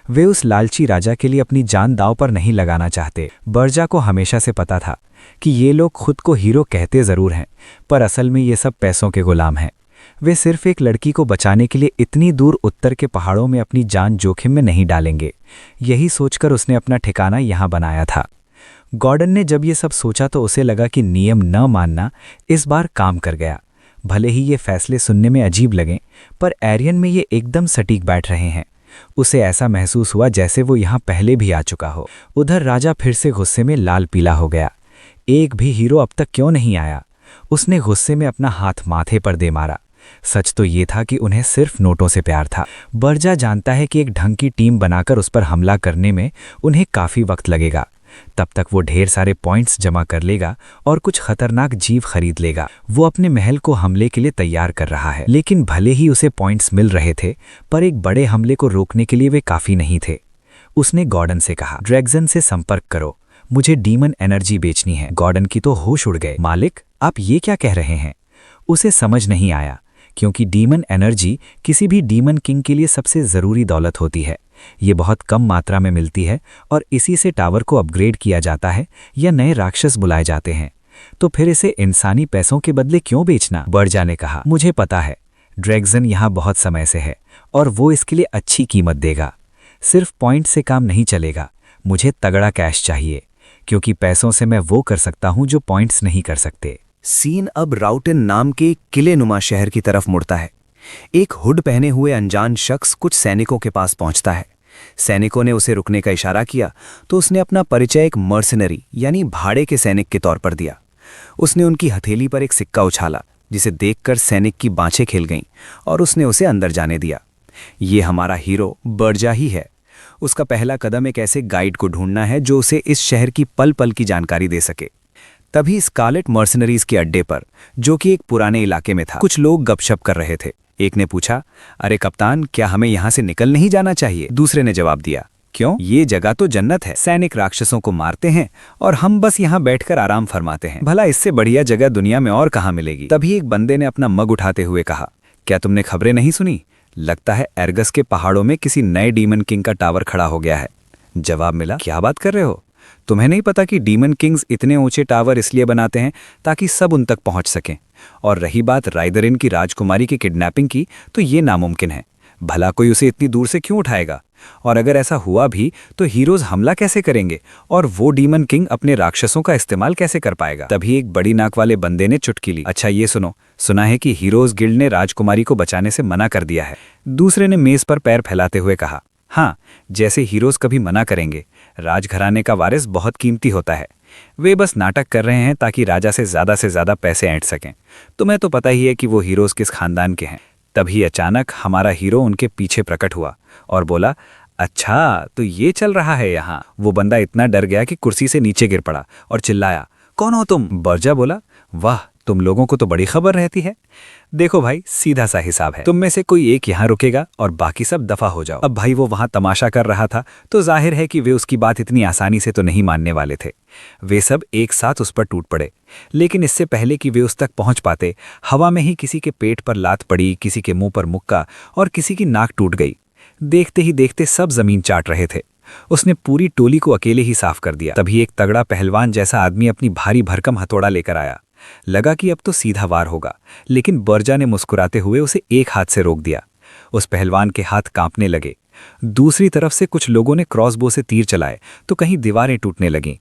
वे उस लालची राजा के लिए अपनी जान दांव पर नहीं लगाना चाहते। बर्जा को हमेशा से पता था कि ये लोग खुद को हीरो कहते जरूर हैं, पर असल में ये सब पैसों के गुलाम हैं। वे सिर्फ एक लड़की को बचाने के लिए इतनी दूर उत्तर के पहाड़ों में अपनी जान जोखिम में नहीं डालेंगे। यही सोचकर उसने अपना ठिकाना यहाँ बनाया था। गॉर्डन ने जब ये सब सोचा तो उसे लगा कि नियम न मानना इस बार काम कर गया। भले ही ये फैसले सुनने में अजीब लगें, पर एरियन में ये एकदम सटीक बैठ रहे हैं। उसे ऐसा महसूस हुआ जैसे वो यहाँ पहले भी आ चुका हो। उधर राजा फिर से गुस्से में लाल पीला हो गया। एक भी हीरो अब तक क्यों नहीं आया? उसने गुस्से में अपना हाथ माथे पर दे मारा। सच तो ये था कि उन्हें सिर्फ नोटों से प्यार था। बर्जा जानता है कि एक ढंग की टीम बनाकर उस पर हमला करने में उन्हें काफ़ी वक्त लगेगा। तब तक वो ढेर सारे पॉइंट्स जमा कर लेगा और कुछ खतरनाक जीव खरीद लेगा। वो अपने महल को हमले के लिए तैयार कर रहा है, लेकिन भले ही उसे पॉइंट्स मिल रहे थे, पर एक बड़े हमले को रोकने के लिए वे काफ़ी नहीं थे। उसने गॉर्डन से कहा, ड्रैगन से संपर्क करो, मुझे डीमन एनर्जी बेचनी है। गॉर्डन की तो होश उड़ गए। मालिक, आप ये क्या कह रहे हैं? उसे समझ नहीं आया, क्योंकि डीमन एनर्जी किसी भी डीमन किंग के लिए सबसे ज़रूरी दौलत होती है। ये बहुत कम मात्रा में मिलती है और इसी से टावर को अपग्रेड किया जाता है या नए राक्षस बुलाए जाते हैं। तो फिर इसे इंसानी पैसों के बदले क्यों बेचना? बर्जा ने कहा, मुझे पता है, ड्रैगन यहाँ बहुत समय से है और वो इसके लिए अच्छी कीमत देगा। सिर्फ पॉइंट से काम नहीं चलेगा, मुझे तगड़ा कैश चाहिए, क्योंकि पैसों से मैं वो कर सकता हूँ जो पॉइंट्स नहीं कर सकते। सीन अब राउटन नाम के किले नुमा शहर की तरफ मुड़ता है। एक हुड पहने हुए अनजान शख्स कुछ सैनिकों के पास पहुंचता है। सैनिकों ने उसे रुकने का इशारा किया तो उसने अपना परिचय एक मर्सनरी यानी भाड़े के सैनिक के तौर पर दिया। उसने उनकी हथेली पर एक सिक्का उछाला, जिसे देखकर सैनिक की बाँछें खिल गईं और उसने उसे अंदर जाने दिया। ये हमारा हीरो बर्जा ही है। उसका पहला कदम एक ऐसे गाइड को ढूंढना है जो उसे इस शहर की पल पल की जानकारी दे सके। तभी स्कारलेट मर्सनरीज के अड्डे पर, जो कि एक पुराने इलाके में था, कुछ लोग गपशप कर रहे थे। एक ने पूछा, अरे कप्तान, क्या हमें यहाँ से निकल नहीं जाना चाहिए? दूसरे ने जवाब दिया, क्यों? ये जगह तो जन्नत है। सैनिक राक्षसों को मारते हैं और हम बस यहाँ बैठकर आराम फरमाते हैं। भला इससे बढ़िया जगह दुनिया में और कहाँ मिलेगी? तभी एक बंदे ने अपना मग उठाते हुए कहा, क्या तुमने खबरें नहीं सुनी? लगता है अर्गस के पहाड़ों में किसी नए डीमन किंग का टावर खड़ा हो गया है। जवाब मिला, क्या बात कर रहे हो? तुम्हें नहीं पता कि डीमन किंग्स इतने ऊंचे टावर इसलिए बनाते हैं ताकि सब उन तक पहुंच सकें। और रही बात रायदरिन की राजकुमारी की किडनैपिंग की, तो ये नामुमकिन है। भला कोई उसे इतनी दूर से क्यों उठाएगा? और अगर ऐसा हुआ भी तो हीरोज हमला कैसे करेंगे और वो डीमन किंग अपने राक्षसों का इस्तेमाल कैसे कर पाएगा? तभी एक बड़ी नाक वाले बंदे ने चुटकी ली। अच्छा ये सुनो, सुना है कि हीरोज गिल्ड ने राजकुमारी को बचाने से मना कर दिया है। दूसरे ने मेज पर पैर फैलाते हुए कहा, हाँ, जैसे हीरोज कभी मना करेंगे। राजघराने का वारिस बहुत कीमती होता है। वे बस नाटक कर रहे हैं ताकि राजा से ज्यादा पैसे ऐंठ सकें। तुम्हें तो पता ही है कि वो हीरोज किस खानदान के हैं। तभी अचानक हमारा हीरो उनके पीछे प्रकट हुआ और बोला, अच्छा तो ये चल रहा है यहाँ। वो बंदा इतना डर गया कि कुर्सी से नीचे गिर पड़ा और चिल्लाया, कौन हो तुम? बर्जा बोला, वाह, तुम लोगों को तो बड़ी खबर रहती है। देखो भाई, सीधा सा हिसाब है। तुम में से कोई एक यहाँ रुकेगा और बाकी सब दफा हो जाओ। अब भाई वो वहां तमाशा कर रहा था तो जाहिर है कि वे उसकी बात इतनी आसानी से तो नहीं मानने वाले थे। वे सब एक साथ उस पर टूट पड़े। लेकिन इससे पहले कि वे उस तक पहुंच पाते, हवा में ही किसी के पेट पर लात पड़ी, किसी के मुंह पर मुक्का और किसी की नाक टूट गई। देखते ही देखते सब जमीन चाट रहे थे। उसने पूरी टोली को अकेले ही साफ कर दिया। तभी एक तगड़ा पहलवान जैसा आदमी अपनी भारी भरकम हथौड़ा लेकर आया। लगा कि अब तो सीधा वार होगा, लेकिन बर्जा ने मुस्कुराते हुए उसे एक हाथ से रोक दिया। उस पहलवान के हाथ कांपने लगे। दूसरी तरफ से कुछ लोगों ने क्रॉसबो से तीर चलाए तो कहीं दीवारें टूटने लगीं।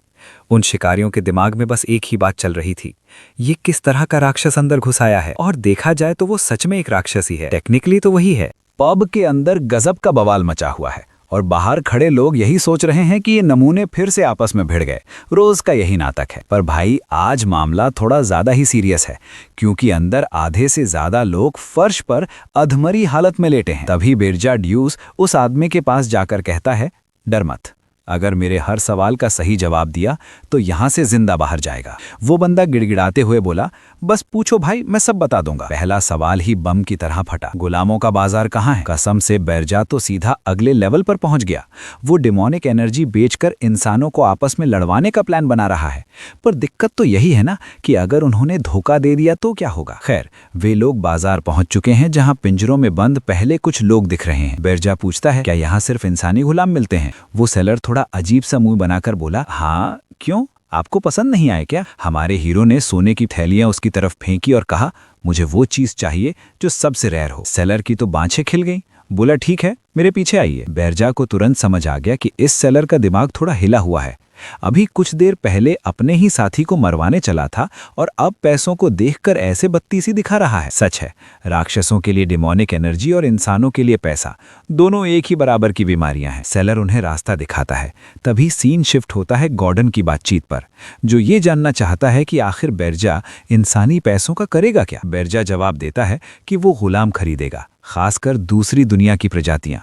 उन शिकारियों के दिमाग में बस एक ही बात चल रही थी, ये किस तरह का राक्षस अंदर घुस आया है? और देखा जाए तो वो सच में एक राक्षस ही है। टेक्निकली तो वही है। पब के अंदर गजब का बवाल मचा हुआ है और बाहर खड़े लोग यही सोच रहे हैं कि ये नमूने फिर से आपस में भिड़ गए। रोज का यही नाटक है। पर भाई आज मामला थोड़ा ज्यादा ही सीरियस है, क्योंकि अंदर आधे से ज्यादा लोग फर्श पर अधमरी हालत में लेटे हैं। तभी बिरजा ड्यूस उस आदमी के पास जाकर कहता है, डर मत, अगर मेरे हर सवाल का सही जवाब दिया तो यहां से जिंदा बाहर जाएगा। वो बंदा गिड़गिड़ाते हुए बोला, बस पूछो भाई, मैं सब बता दूंगा। पहला सवाल ही बम की तरह फटा, गुलामों का बाजार कहाँ है? कसम से बिरजा तो सीधा अगले लेवल पर पहुंच गया। वो डिमोनिक एनर्जी बेचकर इंसानों को आपस में लड़वाने का प्लान बना रहा है। पर दिक्कत तो यही है ना कि अगर उन्होंने धोखा दे दिया तो क्या होगा? खैर, वे लोग बाजार पहुंच चुके हैं जहां पिंजरों में बंद पहले कुछ लोग दिख रहे हैं। बिरजा पूछता है, क्या यहाँ सिर्फ इंसानी गुलाम मिलते हैं? वो सेलर थोड़ा अजीब सा मुंह बनाकर बोला, हाँ, क्यों, आपको पसंद नहीं आए क्या? हमारे हीरो ने सोने की थैलियां उसकी तरफ फेंकी और कहा, मुझे वो चीज चाहिए जो सबसे रेयर हो। सेलर की तो बाँछें खिल गई। बोला, ठीक है, मेरे पीछे आइए। बिरजा को तुरंत समझ आ गया कि इस सेलर का दिमाग थोड़ा हिला हुआ है। अभी कुछ देर पहले अपने ही साथी को मरवाने चला था और अब पैसों को देखकर ऐसे बत्तीसी दिखा रहा है। सच है, राक्षसों के लिए डिमोनिक एनर्जी और इंसानों के लिए पैसा, दोनों एक ही बराबर की बीमारियां हैं। सेलर उन्हें रास्ता दिखाता है। तभी सीन शिफ्ट होता है गॉर्डन की बातचीत पर, जो ये जानना चाहता है कि आखिर बिरजा इंसानी पैसों का करेगा क्या। बिरजा जवाब देता है कि वो गुलाम खरीदेगा, खासकर दूसरी दुनिया की प्रजातियां।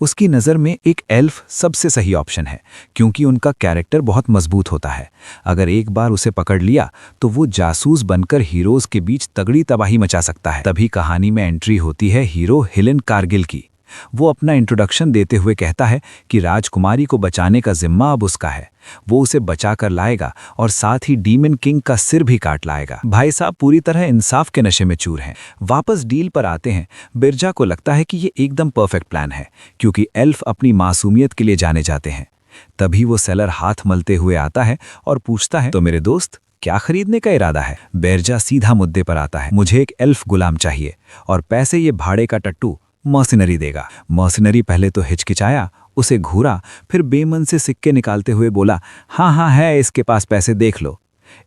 उसकी नज़र में एक एल्फ सबसे सही ऑप्शन है, क्योंकि उनका कैरेक्टर बहुत मजबूत होता है। अगर एक बार उसे पकड़ लिया तो वो जासूस बनकर हीरोज के बीच तगड़ी तबाही मचा सकता है। तभी कहानी में एंट्री होती है हीरो हिलेन कारगिल की। वो अपना इंट्रोडक्शन देते हुए कहता है कि राजकुमारी को बचाने का जिम्मा अब उसका है। वो उसे बचा कर लाएगा और साथ ही डीमन किंग का सिर भी काट लाएगा। भाई साहब पूरी तरह इंसाफ के नशे में चूर हैं। वापस डील पर आते हैं। बिरजा को लगता है कि ये एकदम परफेक्ट प्लान है, क्योंकि एल्फ अपनी मासूमियत के लिए जाने जाते हैं। तभी वो सेलर हाथ मलते हुए आता है और पूछता है, तो मेरे दोस्त, क्या खरीदने का इरादा है? बिरजा सीधा मुद्दे पर आता है, मुझे एक एल्फ गुलाम चाहिए और पैसे ये भाड़े का टट्टू मर्सिनरी देगा। मर्सिनरी पहले तो हिचकिचाया, उसे घूरा, फिर बेमन से सिक्के निकालते हुए बोला, हाँ हाँ है इसके पास, पैसे देख लो।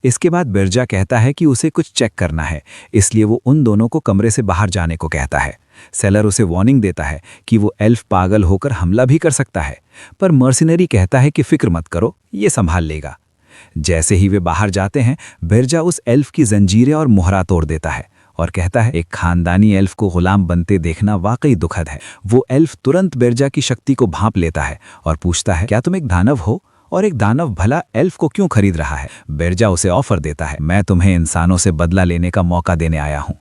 इसके बाद बिरजा कहता है कि उसे कुछ चेक करना है, इसलिए वो उन दोनों को कमरे से बाहर जाने को कहता है। सेलर उसे वार्निंग देता है कि वो एल्फ पागल होकर हमला भी कर सकता है, पर मर्सिनरी कहता है कि फिक्र मत करो, ये संभाल लेगा। जैसे ही वे बाहर जाते हैं, बिरजा उस एल्फ की जंजीरें और मोहरा तोड़ देता है और कहता है, एक खानदानी एल्फ को गुलाम बनते देखना वाकई दुखद है। वो एल्फ तुरंत बिरजा की शक्ति को भांप लेता है और पूछता है, क्या तुम एक दानव हो और एक दानव भला एल्फ को क्यों खरीद रहा है? बिरजा उसे ऑफर देता है, मैं तुम्हें इंसानों से बदला लेने का मौका देने आया हूं।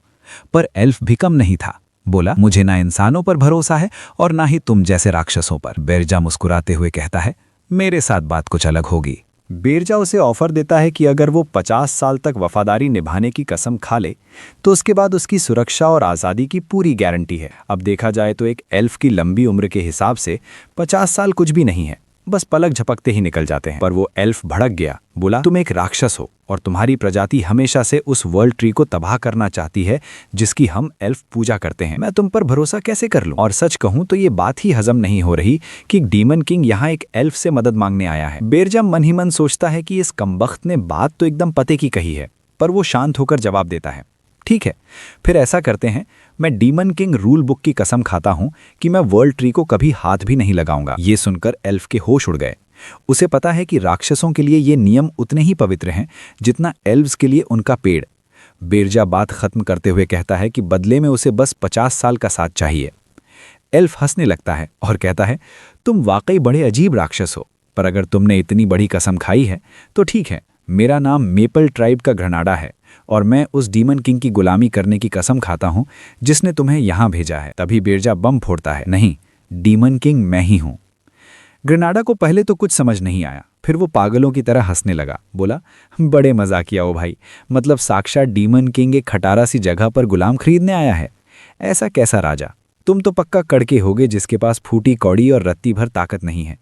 पर एल्फ भी कम नहीं था। बोला, मुझे ना इंसानों पर भरोसा है और ना ही तुम जैसे राक्षसों पर। बिरजा मुस्कुराते हुए कहता है, मेरे साथ बात कुछ अलग होगी। बिरजा उसे ऑफर देता है कि अगर वो 50 साल तक वफादारी निभाने की कसम खा ले तो उसके बाद उसकी सुरक्षा और आज़ादी की पूरी गारंटी है। अब देखा जाए तो एक एल्फ की लंबी उम्र के हिसाब से 50 साल कुछ भी नहीं है, बस पलक झपकते ही निकल जाते हैं। पर वो एल्फ भड़क गया, बोला, तुम एक राक्षस हो और तुम्हारी प्रजाति हमेशा से उस वर्ल्ड ट्री को तबाह करना चाहती है जिसकी हम एल्फ पूजा करते हैं। मैं तुम पर भरोसा कैसे कर लूं? और सच कहूं तो ये बात ही हजम नहीं हो रही कि डीमन किंग यहाँ एक एल्फ से मदद मांगने आया है। बेरजा मन ही मन सोचता है कि इस कमबख्त ने बात तो एकदम पते की कही है, पर वो शांत होकर जवाब देता है, ठीक है, फिर ऐसा करते हैं, मैं डीमन किंग रूल बुक की कसम खाता हूं कि मैं वर्ल्ड ट्री को कभी हाथ भी नहीं लगाऊंगा। ये सुनकर एल्फ के होश उड़ गए। उसे पता है कि राक्षसों के लिए ये नियम उतने ही पवित्र हैं जितना एल्व्स के लिए उनका पेड़। बेरजा बात खत्म करते हुए कहता है कि बदले में उसे बस 50 साल का साथ चाहिए। एल्फ हंसने लगता है और कहता है, तुम वाकई बड़े अजीब राक्षस हो, पर अगर तुमने इतनी बड़ी कसम खाई है तो ठीक है। मेरा नाम मेपल ट्राइब का ग्रनाडा है और मैं उस डीमन किंग की गुलामी करने की कसम खाता हूं जिसने तुम्हें यहां भेजा है। तभी बेरजा बम फोड़ता है, नहीं, डीमन किंग मैं ही हूं। ग्रेनाडा को पहले तो कुछ समझ नहीं आया, फिर वो पागलों की तरह हंसने लगा, बोला, बड़े मजाकिया हो भाई, मतलब साक्षात डीमन किंग एक खटारा सी जगह पर गुलाम खरीदने आया है। ऐसा कैसा राजा? तुम तो पक्का कड़के होगे जिसके पास फूटी कौड़ी और रत्ती भर ताकत नहीं है।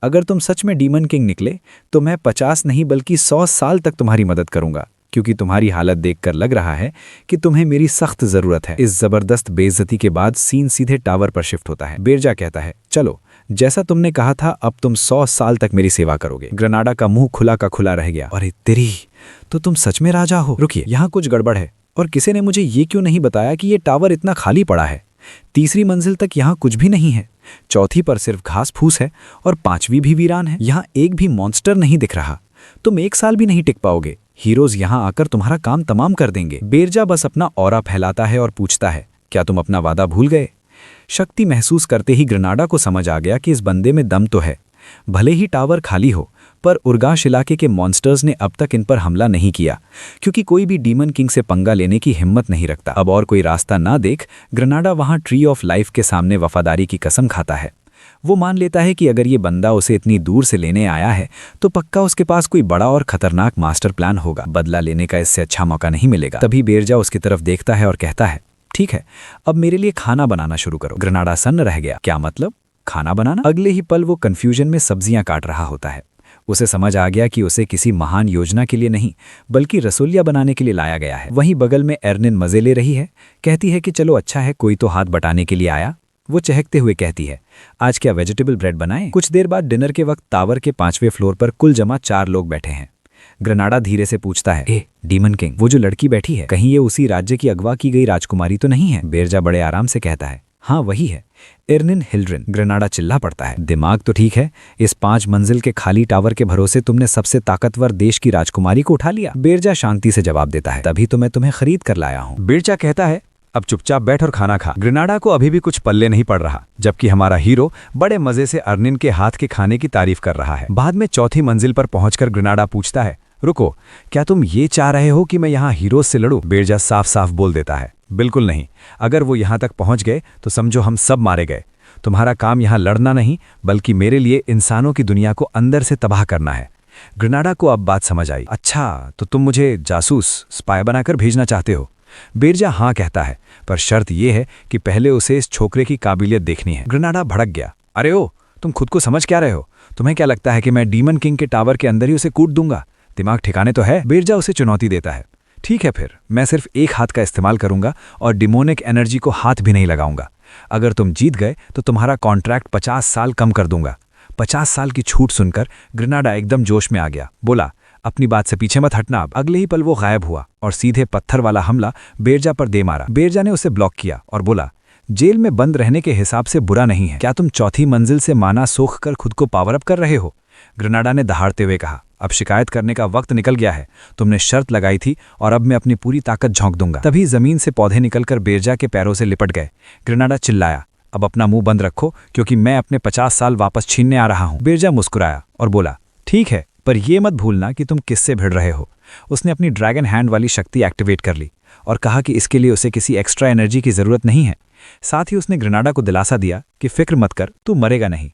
अगर तुम सच में डीमन किंग निकले तो मैं 50 नहीं बल्कि 100 साल तक तुम्हारी मदद करूंगा, क्योंकि तुम्हारी हालत देखकर लग रहा है कि तुम्हें मेरी सख्त जरूरत है। इस जबरदस्त बेइज्जती के बाद सीन सीधे टावर पर शिफ्ट होता है। बेरजा कहता है, चलो, जैसा तुमने कहा था अब तुम 100 साल तक मेरी सेवा करोगे। ग्रेनाडा का मुंह खुला का खुला रह गया। अरे तेरी, तो तुम सच में राजा हो? रुकिए, यहाँ कुछ गड़बड़ है, और किसी ने मुझे ये क्यों नहीं बताया कि ये टावर इतना खाली पड़ा है? तीसरी मंजिल तक यहाँ कुछ भी नहीं है, चौथी पर सिर्फ घास फूस है और पांचवी भी वीरान है। यहाँ एक भी मॉन्स्टर नहीं दिख रहा। तुम 1 साल भी नहीं टिक पाओगे। हीरोज यहाँ आकर तुम्हारा काम तमाम कर देंगे। बेरजा बस अपना ऑरा फैलाता है और पूछता है, क्या तुम अपना वादा भूल गए? शक्ति महसूस करते ही ग्रेनाडा को समझ आ गया कि इस बंदे में दम तो है। भले ही टावर खाली हो, पर उर्गाश इलाके के मॉन्स्टर्स ने अब तक इन पर हमला नहीं किया, क्योंकि कोई भी डीमन किंग से पंगा लेने की हिम्मत नहीं रखता। अब और कोई रास्ता ना देख ग्रेनाडा वहां ट्री ऑफ लाइफ के सामने वफादारी की कसम खाता है। वो मान लेता है कि अगर ये बंदा उसे इतनी दूर से लेने आया है तो पक्का उसके पास कोई बड़ा और खतरनाक मास्टर प्लान होगा। बदला लेने का इससे अच्छा मौका नहीं मिलेगा। तभी बेरजा उसकी तरफ देखता है और कहता है, ठीक है, अब मेरे लिए खाना बनाना शुरू करो। ग्रेनाडा सन्न रह गया। क्या मतलब खाना बनाना? अगले ही पल वो कंफ्यूजन में सब्जियां काट रहा होता है। उसे समझ आ गया कि उसे किसी महान योजना के लिए नहीं बल्कि रसोलिया बनाने के लिए लाया गया है। वहीं बगल में एर्निन मजे ले रही है, कहती है कि चलो अच्छा है, कोई तो हाथ बटाने के लिए आया। वो चहकते हुए कहती है, आज क्या वेजिटेबल ब्रेड बनाएं? कुछ देर बाद डिनर के वक्त टावर के 5वें फ्लोर पर कुल जमा 4 लोग बैठे हैं। ग्रेनाडा धीरे से पूछता है, ए डीमन किंग, वो जो लड़की बैठी है, कहीं ये उसी राज्य की अगवा की गई राजकुमारी तो नहीं है? बेरजा बड़े आराम से कहता है, हाँ वही है, एर्निन हिल्ड्रिन। ग्रेनाडा चिल्ला पड़ता है, दिमाग तो ठीक है, इस 5 मंजिल के खाली टावर के भरोसे तुमने सबसे ताकतवर देश की राजकुमारी को उठा लिया। बेरजा शांति से जवाब देता है, तभी तो मैं तुम्हें खरीद कर लाया हूँ। बेरजा कहता है, अब चुपचाप बैठ और खाना खा। ग्रेनाडा को अभी भी कुछ पल्ले नहीं पड़ रहा, जबकि हमारा हीरो बड़े मजे से अर्निन के हाथ के खाने की तारीफ कर रहा है। बाद में चौथी मंजिल पर पहुंचकर ग्रेनाडा पूछता है, रुको, क्या तुम ये चाह रहे हो कि मैं यहाँ हीरोज से लड़ूं? बेरजा साफ साफ बोल देता है, बिल्कुल नहीं। अगर वो यहाँ तक पहुँच गए तो समझो हम सब मारे गए। तुम्हारा काम यहाँ लड़ना नहीं बल्कि मेरे लिए इंसानों की दुनिया को अंदर से तबाह करना है। ग्रेनाडा को अब बात समझ आई। अच्छा, तो तुम मुझे जासूस, स्पाई बनाकर भेजना चाहते हो? बेरजा हाँ कहता है, पर शर्त यह है कि पहले उसे इस छोकरे की काबिलियत देखनी है। ग्रेनाडा भड़क गया, अरे ओ, तुम खुद को समझ क्या रहे हो? तुम्हें क्या लगता है कि मैं डीमन किंग के टावर के अंदर ही उसे कूट दूंगा? दिमाग ठिकाने तो है? बेरजा उसे चुनौती देता है, ठीक है, फिर मैं सिर्फ एक हाथ का इस्तेमाल करूंगा और डिमोनिक एनर्जी को हाथ भी नहीं लगाऊंगा। अगर तुम जीत गए तो तुम्हारा कॉन्ट्रैक्ट 50 साल कम कर दूंगा। 50 साल की छूट सुनकर ग्रेनाडा एकदम जोश में आ गया, बोला, अपनी बात से पीछे मत हटना। अब अगले ही पल वो गायब हुआ और सीधे पत्थर वाला हमला बेरजा पर दे मारा। बेरजा ने उसे ब्लॉक किया और बोला, जेल में बंद रहने के हिसाब से बुरा नहीं है। क्या तुम चौथी मंजिल से माना सोख कर खुद को पावर अप कर रहे हो? ग्रेनाडा ने दहाड़ते हुए कहा, अब शिकायत करने का वक्त निकल गया है। तुमने शर्त लगाई थी और अब मैं अपनी पूरी ताकत झोंक दूंगा। तभी जमीन से पौधे निकलकर बेरजा के पैरों से लिपट गए। ग्रेनाडा चिल्लाया, अब अपना मुंह बंद रखो क्योंकि मैं अपने 50 साल वापस छीनने आ रहा हूं। बेरजा मुस्कुराया और बोला, ठीक है, पर यह मत भूलना कि तुम किससे भिड़ रहे हो। उसने अपनी ड्रैगन हैंड वाली शक्ति एक्टिवेट कर ली और कहा कि इसके लिए उसे किसी एक्स्ट्रा एनर्जी की जरूरत नहीं है। साथ ही उसने ग्रेनाडा को दिलासा दिया कि फिक्र मत कर, तू मरेगा नहीं।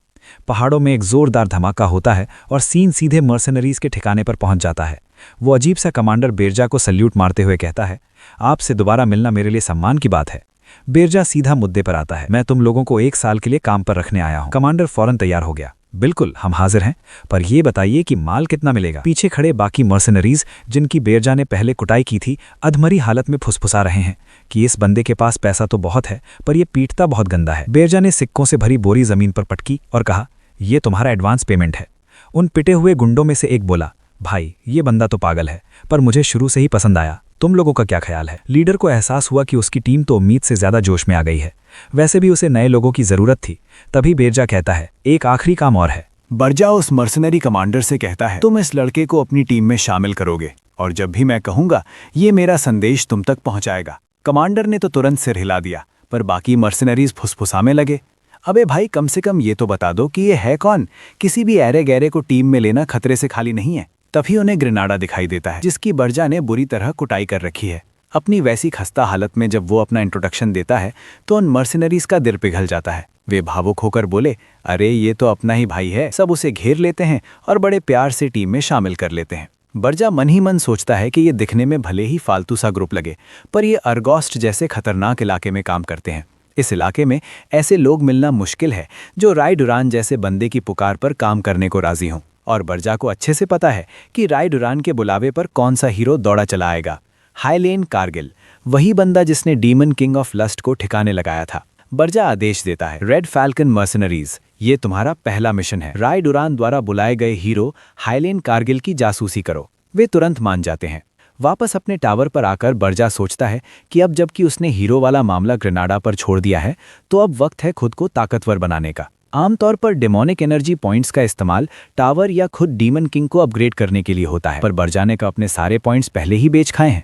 पहाड़ों में एक जोरदार धमाका होता है और सीन सीधे मर्सनरीज के ठिकाने पर पहुंच जाता है। वो अजीब सा कमांडर बेरजा को सल्यूट मारते हुए कहता है, आपसे दोबारा मिलना मेरे लिए सम्मान की बात है। बेरजा सीधा मुद्दे पर आता है, मैं तुम लोगों को 1 साल के लिए काम पर रखने आया हूं। कमांडर फौरन तैयार हो गया, बिल्कुल, हम हाजिर हैं, पर ये बताइए कि माल कितना मिलेगा। पीछे खड़े बाकी मर्सनरीज जिनकी बेरजा ने पहले कुटाई की थी, अधमरी हालत में फुसफुसा रहे हैं कि इस बंदे के पास पैसा तो बहुत है, पर ये पीटता बहुत गंदा है। बेरजा ने सिक्कों से भरी बोरी जमीन पर पटकी और कहा, ये तुम्हारा एडवांस पेमेंट है। उन पिटे हुए गुंडों में से एक बोला, भाई ये बंदा तो पागल है, पर मुझे शुरू से ही पसंद आया। तुम लोगों का क्या ख्याल है? लीडर को एहसास हुआ कि उसकी टीम तो उम्मीद से ज्यादा जोश में आ गई है। वैसे भी उसे नए लोगों की जरूरत थी। तभी बेरजा कहता है, एक आखिरी काम और है। बर्जा उस मर्सनरी कमांडर से कहता है, तुम इस लड़के को अपनी टीम में शामिल करोगे और जब भी मैं कहूंगा ये मेरा संदेश तुम तक पहुंचाएगा। कमांडर ने तो तुरंत सिर हिला दिया, पर बाकी मर्सनरीज फुसफुसाने लगे, अबे भाई कम से कम ये तो बता दो कि ये है कौन। किसी भी ऐरे गैरे को टीम में लेना खतरे से खाली नहीं है। तभी उन्हें ग्रेनाडा दिखाई देता है, जिसकी बर्जा ने बुरी तरह कुटाई कर रखी है। अपनी वैसी खस्ता हालत में जब वो अपना इंट्रोडक्शन देता है तो उन मर्सनरीज का दिल पिघल जाता है। वे भावुक होकर बोले, अरे ये तो अपना ही भाई है। सब उसे घेर लेते हैं और बड़े प्यार से टीम में शामिल कर लेते हैं। बर्जा मन ही मन सोचता है कि ये दिखने में भले ही फालतू सा ग्रुप लगे, पर ये अर्गोस्ट जैसे खतरनाक इलाके में काम करते हैं। इस इलाके में ऐसे लोग मिलना मुश्किल है जो राय डुरान जैसे बंदे की पुकार पर काम करने को राजी हों। और बर्जा को अच्छे से पता है कि राय डुरान के बुलावे पर कौन सा हीरो दौड़ा चला आएगा। हाइलेन कारगिल, वही बंदा जिसने डीमन किंग ऑफ लस्ट को ठिकाने लगाया था। बर्जा आदेश देता है, रेड फैल्कन मर्सनरीज, ये तुम्हारा पहला मिशन है। राय डुरान द्वारा बुलाए गए हीरो हाइलेन कारगिल की जासूसी करो। वे तुरंत मान जाते हैं। वापस अपने टावर पर आकर बर्जा सोचता है कि अब जबकि उसने हीरो वाला मामला ग्रेनाडा पर छोड़ दिया है तो अब वक्त है खुद को ताकतवर बनाने का। आमतौर पर डेमोनिक एनर्जी पॉइंट्स का इस्तेमाल टावर या खुद डीमन किंग को अपग्रेड करने के लिए होता है, पर बर्जा ने अपने सारे पॉइंट्स पहले ही बेच खाए हैं।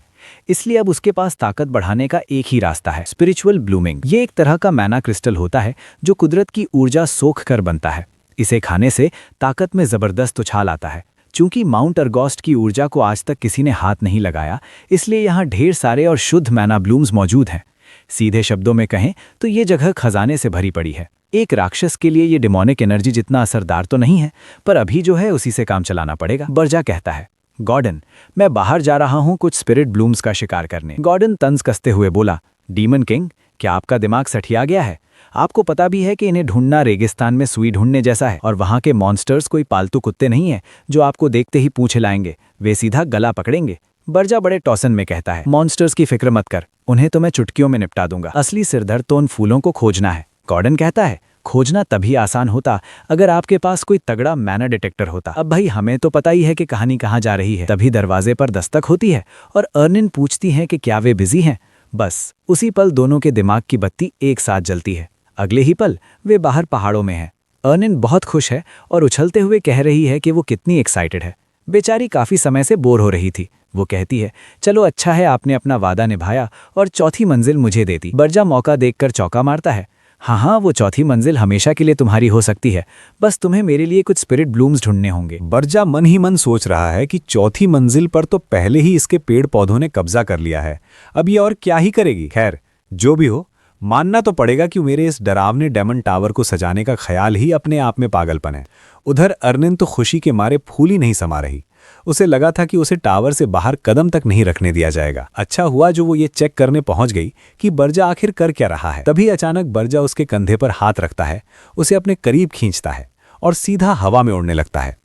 इसलिए अब उसके पास ताकत बढ़ाने का एक ही रास्ता है, स्पिरिचुअल ब्लूमिंग। ये एक तरह का मैना क्रिस्टल होता है जो कुदरत की ऊर्जा सोख कर बनता है। इसे खाने से ताकत में जबरदस्त उछाल आता है। चूंकि माउंट अर्गोस्ट की ऊर्जा को आज तक किसी ने हाथ नहीं लगाया, इसलिए यहाँ ढेर सारे और शुद्ध मैना ब्लूम्स मौजूद हैं। सीधे शब्दों में कहें तो ये जगह खजाने से भरी पड़ी है। एक राक्षस के लिए ये डेमोनिक एनर्जी जितना असरदार तो नहीं है, पर अभी जो है उसी से काम चलाना पड़ेगा। बर्जा कहता है, गॉर्डन, मैं बाहर जा रहा हूं कुछ स्पिरिट ब्लूम्स का शिकार करने। गॉर्डन तंज कसते हुए बोला, डीमन किंग, क्या आपका दिमाग सठिया गया है? आपको पता भी है कि इन्हें ढूंढना रेगिस्तान में सुई ढूंढने जैसा है, और वहां के मॉन्स्टर्स कोई पालतू कुत्ते नहीं है जो आपको देखते ही पूंछ हिलाएंगे। वे सीधा गला पकड़ेंगे। बर्जा बड़े टॉसन में कहता है, मॉन्स्टर्स की फिक्र मत कर, उन्हें तो मैं चुटकियों में निपटा दूंगा। असली सिरदर्द तो उन फूलों को खोजना है। गॉर्डन कहता है, खोजना तभी आसान होता अगर आपके पास कोई तगड़ा मैना डिटेक्टर होता। अब भाई हमें तो पता ही है कि कहानी कहाँ जा रही है। तभी दरवाजे पर दस्तक होती है और अर्निन पूछती हैं कि क्या वे बिजी हैं। बस उसी पल दोनों के दिमाग की बत्ती एक साथ जलती है। अगले ही पल वे बाहर पहाड़ों में हैं। अर्निन बहुत खुश है और उछलते हुए कह रही है कि वो कितनी एक्साइटेड है। बेचारी काफी समय से बोर हो रही थी। वो कहती है, चलो अच्छा है आपने अपना वादा निभाया और चौथी मंजिल मुझे दे दी। बर्जा मौका देखकर चौका मारता है, हाँ, वो चौथी मंजिल हमेशा के लिए तुम्हारी हो सकती है, बस तुम्हें मेरे लिए कुछ स्पिरिट ब्लूम्स ढूंढने होंगे। बर्जा मन ही मन सोच रहा है कि चौथी मंजिल पर तो पहले ही इसके पेड़ पौधों ने कब्जा कर लिया है, अब ये और क्या ही करेगी। खैर जो भी हो, मानना तो पड़ेगा कि मेरे इस डरावने डेमन टावर को सजाने का ख्याल ही अपने आप में पागलपन है। उधर अर्निन तो खुशी के मारे फूल ही नहीं समा रही। उसे लगा था कि उसे टावर से बाहर कदम तक नहीं रखने दिया जाएगा। अच्छा हुआ जो वो ये चेक करने पहुंच गई कि बर्जा आखिर कर क्या रहा है। तभी अचानक बर्जा उसके कंधे पर हाथ रखता है, उसे अपने करीब खींचता है और सीधा हवा में उड़ने लगता है।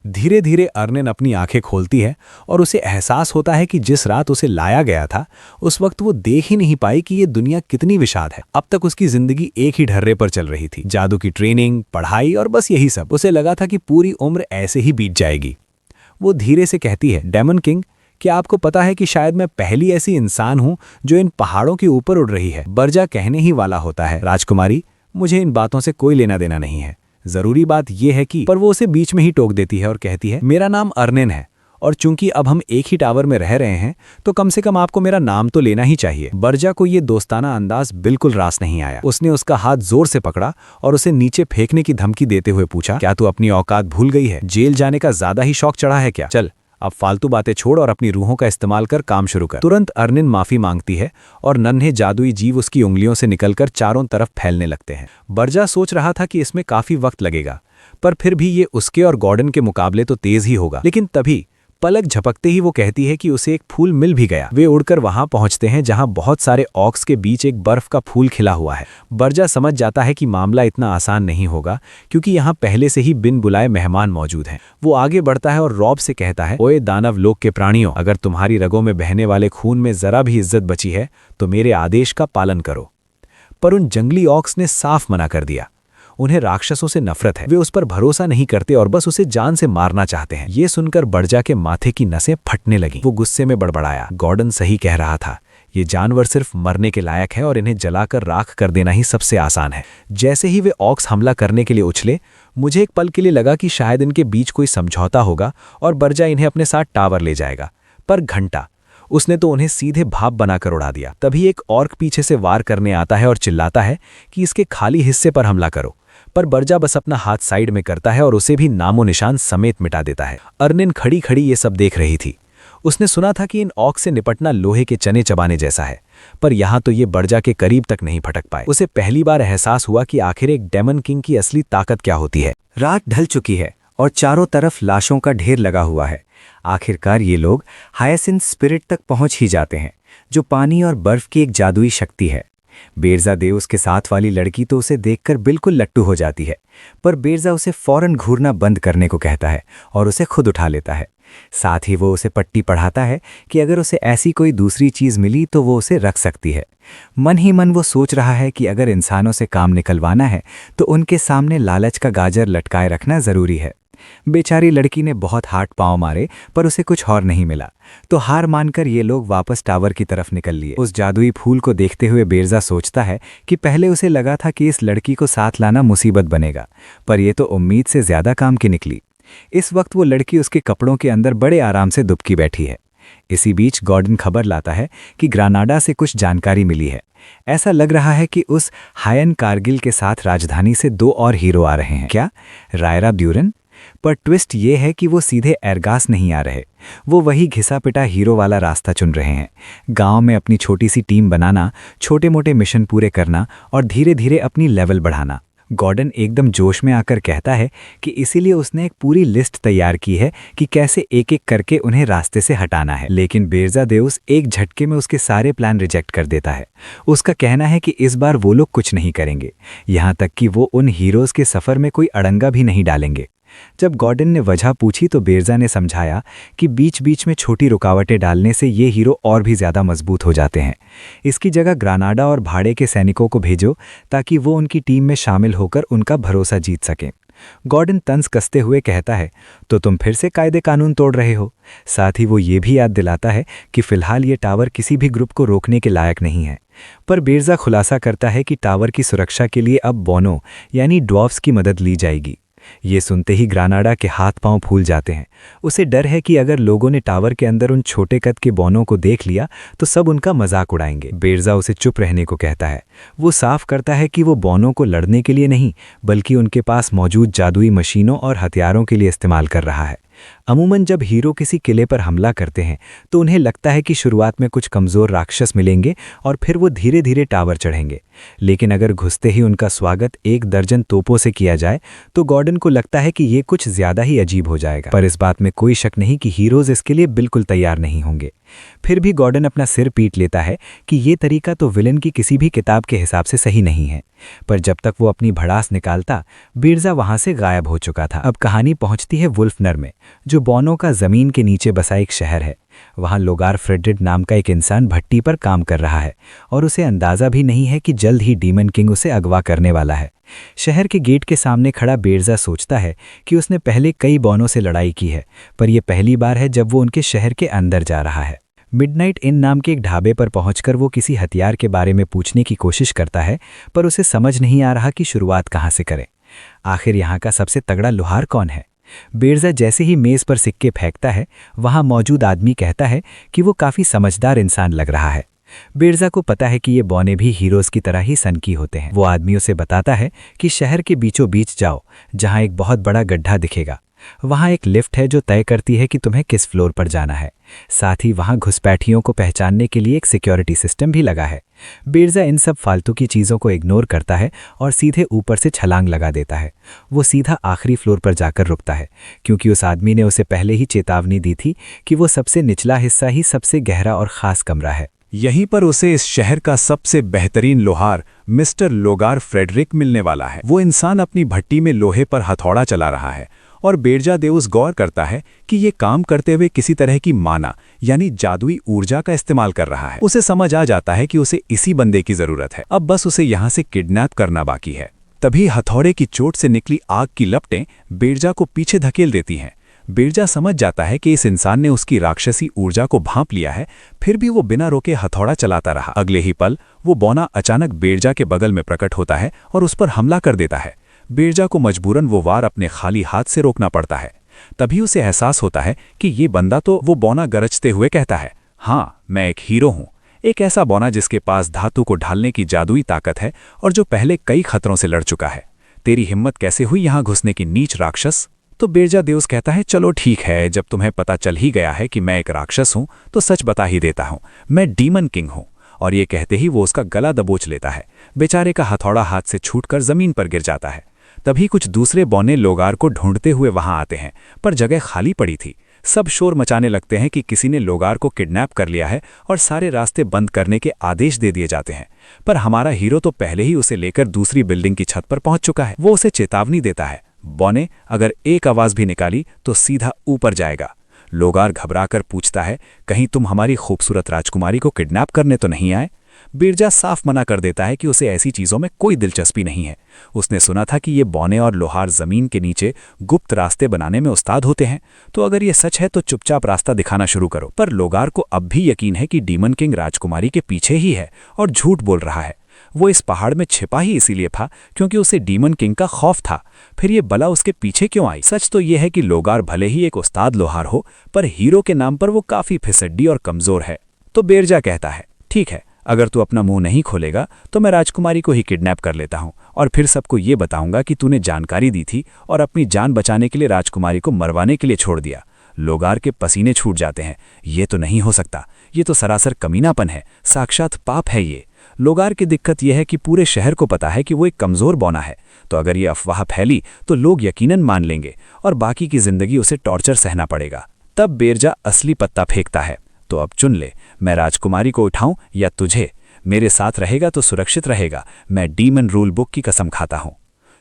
धीरे धीरे अर्निन अपनी आंखें खोलती है और उसे एहसास होता है कि जिस रात उसे लाया गया था उस वक्त वो देख ही नहीं पाई कि ये दुनिया कितनी विशाल है। अब तक उसकी जिंदगी एक ही ढर्रे पर चल रही थी, जादू की ट्रेनिंग, पढ़ाई और बस यही सब। उसे लगा था कि पूरी उम्र ऐसे ही बीत जाएगी। वो धीरे से कहती है, डेमन किंग, क्या आपको पता है कि शायद मैं पहली ऐसी इंसान हूं जो इन पहाड़ों के ऊपर उड़ रही है। बर्जा कहने ही वाला होता है, राजकुमारी, मुझे इन बातों से कोई लेना देना नहीं है। जरूरी बात यह है कि, पर वो उसे बीच में ही टोक देती है और कहती है, मेरा नाम अर्निन है और चूंकि अब हम एक ही टावर में रह रहे हैं तो कम से कम आपको मेरा नाम तो लेना ही चाहिए। बर्जा को ये दोस्ताना अंदाज बिल्कुल रास नहीं आया। उसने उसका हाथ जोर से पकड़ा और उसे नीचे फेंकने की धमकी देते हुए पूछा, क्या तू अपनी औकात भूल गई है? जेल जाने का ज्यादा ही शौक चढ़ा है क्या? चल अब फालतू बातें छोड़ और अपनी रूहों का इस्तेमाल कर काम शुरू कर। तुरंत अर्निन माफी मांगती है और नन्हे जादुई जीव उसकी उंगलियों से निकलकर चारों तरफ फैलने लगते हैं। बर्जा सोच रहा था कि इसमें काफी वक्त लगेगा, पर फिर भी ये उसके और गॉर्डन के मुकाबले तो तेज ही होगा। लेकिन तभी पलक झपकते ही वो कहती है कि उसे एक फूल मिल भी गया। वे उड़कर वहां पहुंचते हैं जहां बहुत सारे ऑक्स के बीच एक बर्फ का फूल खिला हुआ है। बर्जा समझ जाता है कि मामला इतना आसान नहीं होगा क्योंकि यहाँ पहले से ही बिन बुलाए मेहमान मौजूद हैं। वो आगे बढ़ता है और रॉब से कहता है, ओए दानव लोक के प्राणियों, अगर तुम्हारी रगों में बहने वाले खून में जरा भी इज्जत बची है तो मेरे आदेश का पालन करो। पर उन जंगली ऑक्स ने साफ मना कर दिया। उन्हें राक्षसों से नफरत है, वे उस पर भरोसा नहीं करते और बस उसे जान से मारना चाहते हैं। ये सुनकर बर्जा के माथे की नसें फटने लगीं। वो गुस्से में बड़बड़ाया, गॉर्डन सही कह रहा था, ये जानवर सिर्फ मरने के लायक है और इन्हें जलाकर राख कर देना ही सबसे आसान है। जैसे ही वे ऑक्स हमला करने के लिए उछले, मुझे एक पल के लिए लगा कि शायद इनके बीच कोई समझौता होगा और बर्जा इन्हें अपने साथ टावर ले जाएगा। पर घंटा, उसने तो उन्हें सीधे भाप बनाकर उड़ा दिया। तभी एक ऑर्क पीछे से वार करने आता है और चिल्लाता है कि इसके खाली हिस्से पर हमला करो। पर बर्जा बस अपना हाथ साइड में करता है और उसे भी नामो निशान समेत मिटा देता है। अर्निन खड़ी खड़ी ये सब देख रही थी। उसने सुना था कि इन ऑक्स से निपटना लोहे के चने चबाने जैसा है, पर यहाँ तो ये बर्जा के करीब तक नहीं फटक पाए। उसे पहली बार एहसास हुआ कि आखिर एक डेमन किंग की असली ताकत क्या होती है। रात ढल चुकी है और चारों तरफ लाशों का ढेर लगा हुआ है। आखिरकार ये लोग हायसिंथ स्पिरिट तक पहुंच ही जाते हैं, जो पानी और बर्फ की एक जादुई शक्ति है। बेरजा देउस के साथ वाली लड़की तो उसे देखकर बिल्कुल लट्टू हो जाती है, पर बेरजा उसे फौरन घूरना बंद करने को कहता है और उसे खुद उठा लेता है। साथ ही वो उसे पट्टी पढ़ाता है कि अगर उसे ऐसी कोई दूसरी चीज़ मिली तो वो उसे रख सकती है। मन ही मन वो सोच रहा है कि अगर इंसानों से काम निकलवाना है तो उनके सामने लालच का गाजर लटकाए रखना ज़रूरी है। बेचारी लड़की ने बहुत हाथ पांव मारे पर उसे कुछ और नहीं मिला, तो हार मानकर ये लोग वापस टावर की तरफ निकल लिए। उस जादुई फूल को देखते हुए बेरजा सोचता है कि पहले उसे लगा था कि इस लड़की को साथ लाना मुसीबत बनेगा, पर यह तो उम्मीद से ज्यादा काम की निकली। इस वक्त वो लड़की उसके कपड़ों के अंदर बड़े आराम से दुबकी बैठी है। इसी बीच गॉर्डन खबर लाता है कि ग्रानाडा से कुछ जानकारी मिली है। ऐसा लग रहा है कि उस हायन कारगिल के साथ राजधानी से 2 और हीरो आ रहे हैं। क्या रायरा ब्यूरन? पर ट्विस्ट ये है कि वो सीधे एरगास नहीं आ रहे, वो वही घिसा पिटा हीरो वाला रास्ता चुन रहे हैं। गांव में अपनी छोटी सी टीम बनाना, छोटे मोटे मिशन पूरे करना और धीरे धीरे अपनी लेवल बढ़ाना। गॉर्डन एकदम जोश में आकर कहता है कि इसीलिए उसने एक पूरी लिस्ट तैयार की है कि कैसे एक एक करके उन्हें रास्ते से हटाना है। लेकिन बेरजा देउस एक झटके में उसके सारे प्लान रिजेक्ट कर देता है। उसका कहना है कि इस बार वो लोग कुछ नहीं करेंगे, यहाँ तक कि वो उन हीरोज़ के सफ़र में कोई अड़ंगा भी नहीं डालेंगे। जब गॉर्डन ने वजह पूछी तो बेरजा ने समझाया कि बीच बीच में छोटी रुकावटें डालने से ये हीरो और भी ज़्यादा मजबूत हो जाते हैं। इसकी जगह ग्रानाडा और भाड़े के सैनिकों को भेजो ताकि वो उनकी टीम में शामिल होकर उनका भरोसा जीत सकें। गॉर्डन तंज कसते हुए कहता है, तो तुम फिर से कायदे कानून तोड़ रहे हो। साथ ही वो ये भी याद दिलाता है कि फिलहाल ये टावर किसी भी ग्रुप को रोकने के लायक नहीं है। पर बेरजा खुलासा करता है कि टावर की सुरक्षा के लिए अब बोनो यानी ड्वार्फ्स की मदद ली जाएगी। ये सुनते ही ग्रानाडा के हाथ पांव फूल जाते हैं। उसे डर है कि अगर लोगों ने टावर के अंदर उन छोटे कद के बोनों को देख लिया तो सब उनका मजाक उड़ाएंगे। बेरजा उसे चुप रहने को कहता है। वो साफ करता है कि वो बोनों को लड़ने के लिए नहीं बल्कि उनके पास मौजूद जादुई मशीनों और हथियारों के लिए इस्तेमाल कर रहा है। अमूमन जब हीरो किसी किले पर हमला करते हैं तो उन्हें लगता है कि शुरुआत में कुछ कमज़ोर राक्षस मिलेंगे और फिर वो धीरे धीरे टावर चढ़ेंगे। लेकिन अगर घुसते ही उनका स्वागत 1 दर्जन तोपों से किया जाए तो गॉर्डन को लगता है कि ये कुछ ज़्यादा ही अजीब हो जाएगा। पर इस बात में कोई शक नहीं कि हीरोज़ इसके लिए बिल्कुल तैयार नहीं होंगे। फिर भी गॉर्डन अपना सिर पीट लेता है कि ये तरीका तो विलन की किसी भी किताब के हिसाब से सही नहीं है। पर जब तक वो अपनी भड़ास निकालता, बेरजा वहां से गायब हो चुका था। अब कहानी पहुंचती है वुल्फनर में, जो बोनो का जमीन के नीचे बसा एक शहर है। वहां लोगार फ्रेडरिड नाम का एक इंसान भट्टी पर काम कर रहा है और उसे अंदाजा भी नहीं है कि जल्द ही डीमन किंग उसे अगवा करने वाला है। शहर के गेट के सामने खड़ा बेरजा सोचता है कि उसने पहले कई बोनों से लड़ाई की है, पर यह पहली बार है जब वो उनके शहर के अंदर जा रहा है। मिडनाइट इन नाम के एक ढाबे पर पहुंचकर वो किसी हथियार के बारे में पूछने की कोशिश करता है, पर उसे समझ नहीं आ रहा कि शुरुआत कहाँ से करें। आखिर यहाँ का सबसे तगड़ा लोहार कौन है? बेरजा जैसे ही मेज़ पर सिक्के फेंकता है, वहाँ मौजूद आदमी कहता है कि वो काफ़ी समझदार इंसान लग रहा है। बेरजा को पता है कि ये बौने भी हीरोज़ की तरह ही सनकी होते हैं। वो आदमी उसे बताता है कि शहर के बीचों बीच जाओ, जहाँ एक बहुत बड़ा गड्ढा दिखेगा। वहाँ एक लिफ्ट है जो तय करती है कि तुम्हें किस फ्लोर पर जाना है। साथ ही वहाँ घुसपैठियों को पहचानने के लिए एक सिक्योरिटी सिस्टम भी लगा है। बिरजा इन सब फालतू की चीज़ों को इग्नोर करता है और सीधे ऊपर से छलांग लगा देता है। वो सीधा आखिरी फ्लोर पर जाकर रुकता है, क्योंकि उस आदमी ने उसे पहले ही चेतावनी दी थी कि वो सबसे निचला हिस्सा ही सबसे गहरा और ख़ास कमरा है। यहीं पर उसे इस शहर का सबसे बेहतरीन लोहार मिस्टर लोगार फ्रेडरिक मिलने वाला है। वो इंसान अपनी भट्टी में लोहे पर हथौड़ा चला रहा है और बेरजा देउस गौर करता है कि ये काम करते हुए किसी तरह की माना यानी जादुई ऊर्जा का इस्तेमाल कर रहा है। उसे समझ आ जाता है कि उसे इसी बंदे की जरूरत है, अब बस उसे यहाँ से किडनैप करना बाकी है। तभी हथौड़े की चोट से निकली आग की लपटें बेरजा को पीछे धकेल देती हैं। बेरजा समझ जाता है कि इस इंसान ने उसकी राक्षसी ऊर्जा को भांप लिया है, फिर भी वो बिना रोके हथौड़ा चलाता रहा। अगले ही पल वो बौना अचानक बेरजा के बगल में प्रकट होता है और उस पर हमला कर देता है। बेरजा को मजबूरन वो वार अपने खाली हाथ से रोकना पड़ता है। तभी उसे एहसास होता है कि ये बंदा तो वो बौना गरजते हुए कहता है, हाँ मैं एक हीरो हूँ, एक ऐसा बौना जिसके पास धातु को ढालने की जादुई ताकत है और जो पहले कई खतरों से लड़ चुका है। तेरी हिम्मत कैसे हुई यहाँ घुसने की नीच राक्षस? तो बेरजा देउस कहता है, चलो ठीक है, जब तुम्हें पता चल ही गया है कि मैं एक राक्षस हूं तो सच बता ही देता हूं, मैं डीमन किंग हूं। और ये कहते ही वो उसका गला दबोच लेता है। बेचारे का हथौड़ा हाथ से छूटकर जमीन पर गिर जाता है। तभी कुछ दूसरे बौने लोगार को ढूंढते हुए वहां आते हैं, पर जगह खाली पड़ी थी। सब शोर मचाने लगते हैं कि किसी ने लोगार को किडनैप कर लिया है और सारे रास्ते बंद करने के आदेश दे दिए जाते हैं। पर हमारा हीरो तो पहले ही उसे लेकर दूसरी बिल्डिंग की छत पर पहुंच चुका है। वो उसे चेतावनी देता है, बौने अगर एक आवाज भी निकाली तो सीधा ऊपर जाएगा। लोगार घबराकर पूछता है, कहीं तुम हमारी खूबसूरत राजकुमारी को किडनैप करने तो नहीं आए? बिरजा साफ मना कर देता है कि उसे ऐसी चीजों में कोई दिलचस्पी नहीं है। उसने सुना था कि ये बौने और लोहार जमीन के नीचे गुप्त रास्ते बनाने में उस्ताद होते हैं, तो अगर ये सच है तो चुपचाप रास्ता दिखाना शुरू करो। पर लोगार को अब भी यकीन है कि डीमन किंग राजकुमारी के पीछे ही है और झूठ बोल रहा है। वो इस पहाड़ में छिपा ही इसीलिए था क्योंकि उसे डीमन किंग का खौफ था। फिर ये बला उसके पीछे क्यों आई? सच तो ये है कि लोगार भले ही एक उस्ताद लोहार हो, पर हीरो के नाम पर वो काफी फिसड्डी और कमजोर है। तो बेरजा कहता है, ठीक है, अगर तू अपना मुंह नहीं खोलेगा तो मैं राजकुमारी को ही किडनैप कर लेता हूं और फिर सबको ये बताऊंगा कि तूने जानकारी दी थी और अपनी जान बचाने के लिए राजकुमारी को मरवाने के लिए छोड़ दिया। लोगार के पसीने छूट जाते हैं। ये तो नहीं हो सकता, ये तो सरासर कमीनापन है, साक्षात पाप है ये। लोगार की दिक्कत यह है कि पूरे शहर को पता है कि वो एक कमजोर बौना है, तो अगर ये अफवाह फैली तो लोग यकीनन मान लेंगे और बाकी की जिंदगी उसे टॉर्चर सहना पड़ेगा। तब बेरजा असली पत्ता फेंकता है, तो अब चुन ले, मैं राजकुमारी को उठाऊं या तुझे? मेरे साथ रहेगा तो सुरक्षित रहेगा, मैं डीमन रूल बुक की कसम खाता हूं।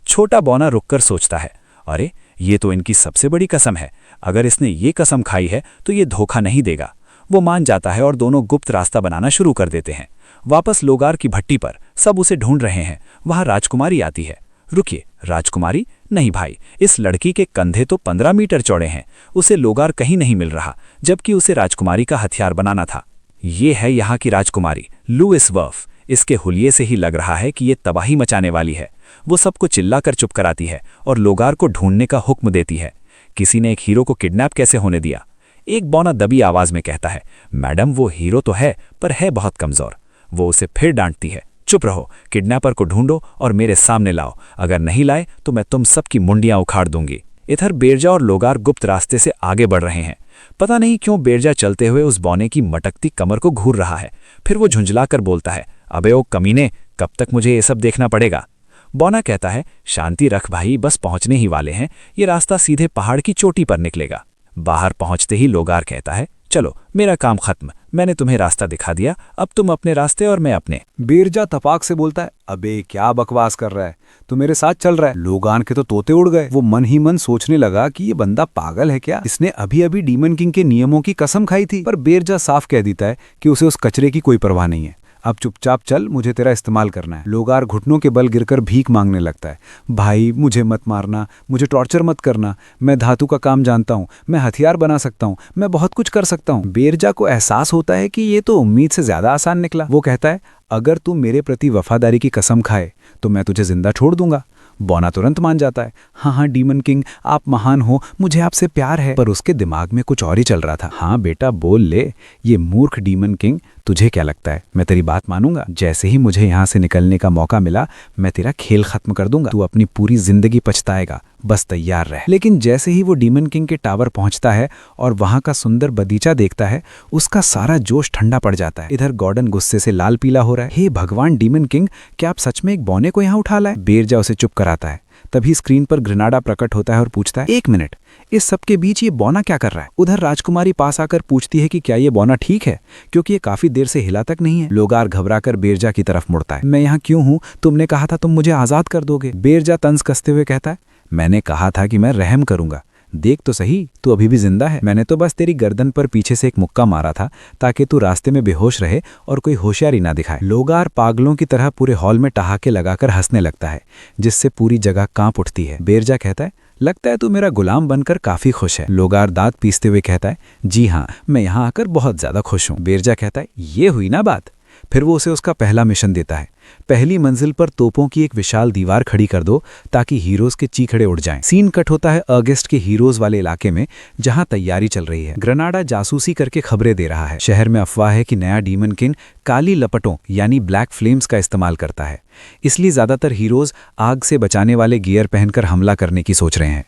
छोटा बौना रुककर सोचता है, अरे ये तो इनकी सबसे बड़ी कसम है, अगर इसने ये कसम खाई है तो ये धोखा नहीं देगा। वो मान जाता है और दोनों गुप्त रास्ता बनाना शुरू कर देते हैं। वापस लोगार की भट्टी पर सब उसे ढूंढ रहे हैं। वहां राजकुमारी आती है। रुकिए, राजकुमारी? नहीं भाई, इस लड़की के कंधे तो 15 मीटर चौड़े हैं। उसे लोगार कहीं नहीं मिल रहा, जबकि उसे राजकुमारी का हथियार बनाना था। ये है यहाँ की राजकुमारी, लुइस वर्फ। इसके हुलिये से ही लग रहा है कि ये तबाही मचाने वाली है। वो सबको चिल्लाकर चुप कराती है और लोगार को ढूंढने का हुक्म देती है। किसी ने एक हीरो को किडनैप कैसे होने दिया? एक बौना दबी आवाज में कहता है, मैडम वो हीरो तो है, पर है बहुत कमजोर। वो उसे फिर डांटती है, चुप रहो, किडनैपर को ढूंढो और मेरे सामने लाओ, अगर नहीं लाए तो मैं तुम सबकी मुंडियां उखाड़ दूंगी। इधर बेरजा और लोगार गुप्त रास्ते से आगे बढ़ रहे हैं। पता नहीं क्यों बेरजा चलते हुए उस बौने की मटकती कमर को घूर रहा है। फिर वो झुंझलाकर बोलता है, अबे ओ कमीने, कब तक मुझे ये सब देखना पड़ेगा? बौना कहता है, शांति रख भाई, बस पहुंचने ही वाले हैं, ये रास्ता सीधे पहाड़ की चोटी पर निकलेगा। बाहर पहुंचते ही लोगार कहता है, चलो मेरा काम खत्म, मैंने तुम्हें रास्ता दिखा दिया, अब तुम अपने रास्ते और मैं अपने। बेरजा तपाक से बोलता है, अबे क्या बकवास कर रहा है, तू मेरे साथ चल रहा है। लोगान के तो तोते उड़ गए। वो मन ही मन सोचने लगा कि ये बंदा पागल है क्या, इसने अभी अभी डीमन किंग के नियमों की कसम खाई थी। पर बेरजा साफ कह देता है कि उसे उस कचरे की कोई परवाह नहीं है। अब चुपचाप चल, मुझे तेरा इस्तेमाल करना है। लोगार घुटनों के बल गिरकर भीख मांगने लगता है, भाई मुझे मत मारना, मुझे टॉर्चर मत करना, मैं धातु का काम जानता हूँ, मैं हथियार बना सकता हूँ, मैं बहुत कुछ कर सकता हूँ। बेरजा को एहसास होता है कि ये तो उम्मीद से ज्यादा आसान निकला। वो कहता है, अगर तू मेरे प्रति वफादारी की कसम खाए तो मैं तुझे जिंदा छोड़ दूंगा। बौना तुरंत मान जाता है, हाँ हाँ डीमन किंग, आप महान हो, मुझे आपसे प्यार है। पर उसके दिमाग में कुछ और ही चल रहा था। हाँ बेटा बोल ले, ये मूर्ख डीमन किंग, तुझे क्या लगता है मैं तेरी बात मानूंगा? जैसे ही मुझे यहाँ से निकलने का मौका मिला मैं तेरा खेल खत्म कर दूंगा, तू अपनी पूरी जिंदगी पछताएगा। बस तैयार रह। लेकिन जैसे ही वो डीमन किंग के टावर पहुंचता है और वहां का सुंदर बगीचा देखता है, उसका सारा जोश ठंडा पड़ जाता है। इधर गॉर्डन गुस्से से लाल पीला हो रहा है। हे भगवान डीमन किंग, क्या आप सच में एक बौने को यहाँ उठा लाए? बेरजा उसे चुप कराता है। तभी स्क्रीन पर ग्रेनाडा प्रकट होता है और पूछता है, एक मिनट, इस सबके बीच ये बौना क्या कर रहा है? उधर राजकुमारी पास आकर पूछती है कि क्या ये बौना ठीक है, क्योंकि ये काफी देर से हिला तक नहीं है। लोगार घबराकर बेरजा की तरफ मुड़ता है। मैं यहाँ क्यों हूँ? तुमने कहा था तुम मुझे आजाद कर दोगे। बेरजा तंज कसते हुए कहता है, मैंने कहा था कि मैं रहम करूंगा। देख तो सही, तू अभी भी जिंदा है। मैंने तो बस तेरी गर्दन पर पीछे से एक मुक्का मारा था ताकि तू रास्ते में बेहोश रहे और कोई होशियारी ना दिखाए। लोगार पागलों की तरह पूरे हॉल में ठहाके लगाकर हंसने लगता है, जिससे पूरी जगह कांप उठती है। बेरजा कहता है, लगता है तू मेरा गुलाम बनकर काफी खुश है। लोगार दांत पीसते हुए कहता है, जी हाँ, मैं यहाँ आकर बहुत ज्यादा खुश हूँ। बेरजा कहता है, ये हुई ना बात। फिर वो उसे उसका पहला मिशन देता है। पहली मंजिल पर तोपों की एक विशाल दीवार खड़ी कर दो ताकि हीरोज के चीखड़े उड़ जाएं। सीन कट होता है अगस्त के हीरोज वाले इलाके में, जहां तैयारी चल रही है। ग्रेनाडा जासूसी करके खबरें दे रहा है। शहर में अफवाह है कि नया डीमन किंग काली लपटों यानी ब्लैक फ्लेम्स का इस्तेमाल करता है, इसलिए ज्यादातर हीरोज आग से बचाने वाले गियर पहनकर हमला करने की सोच रहे हैं।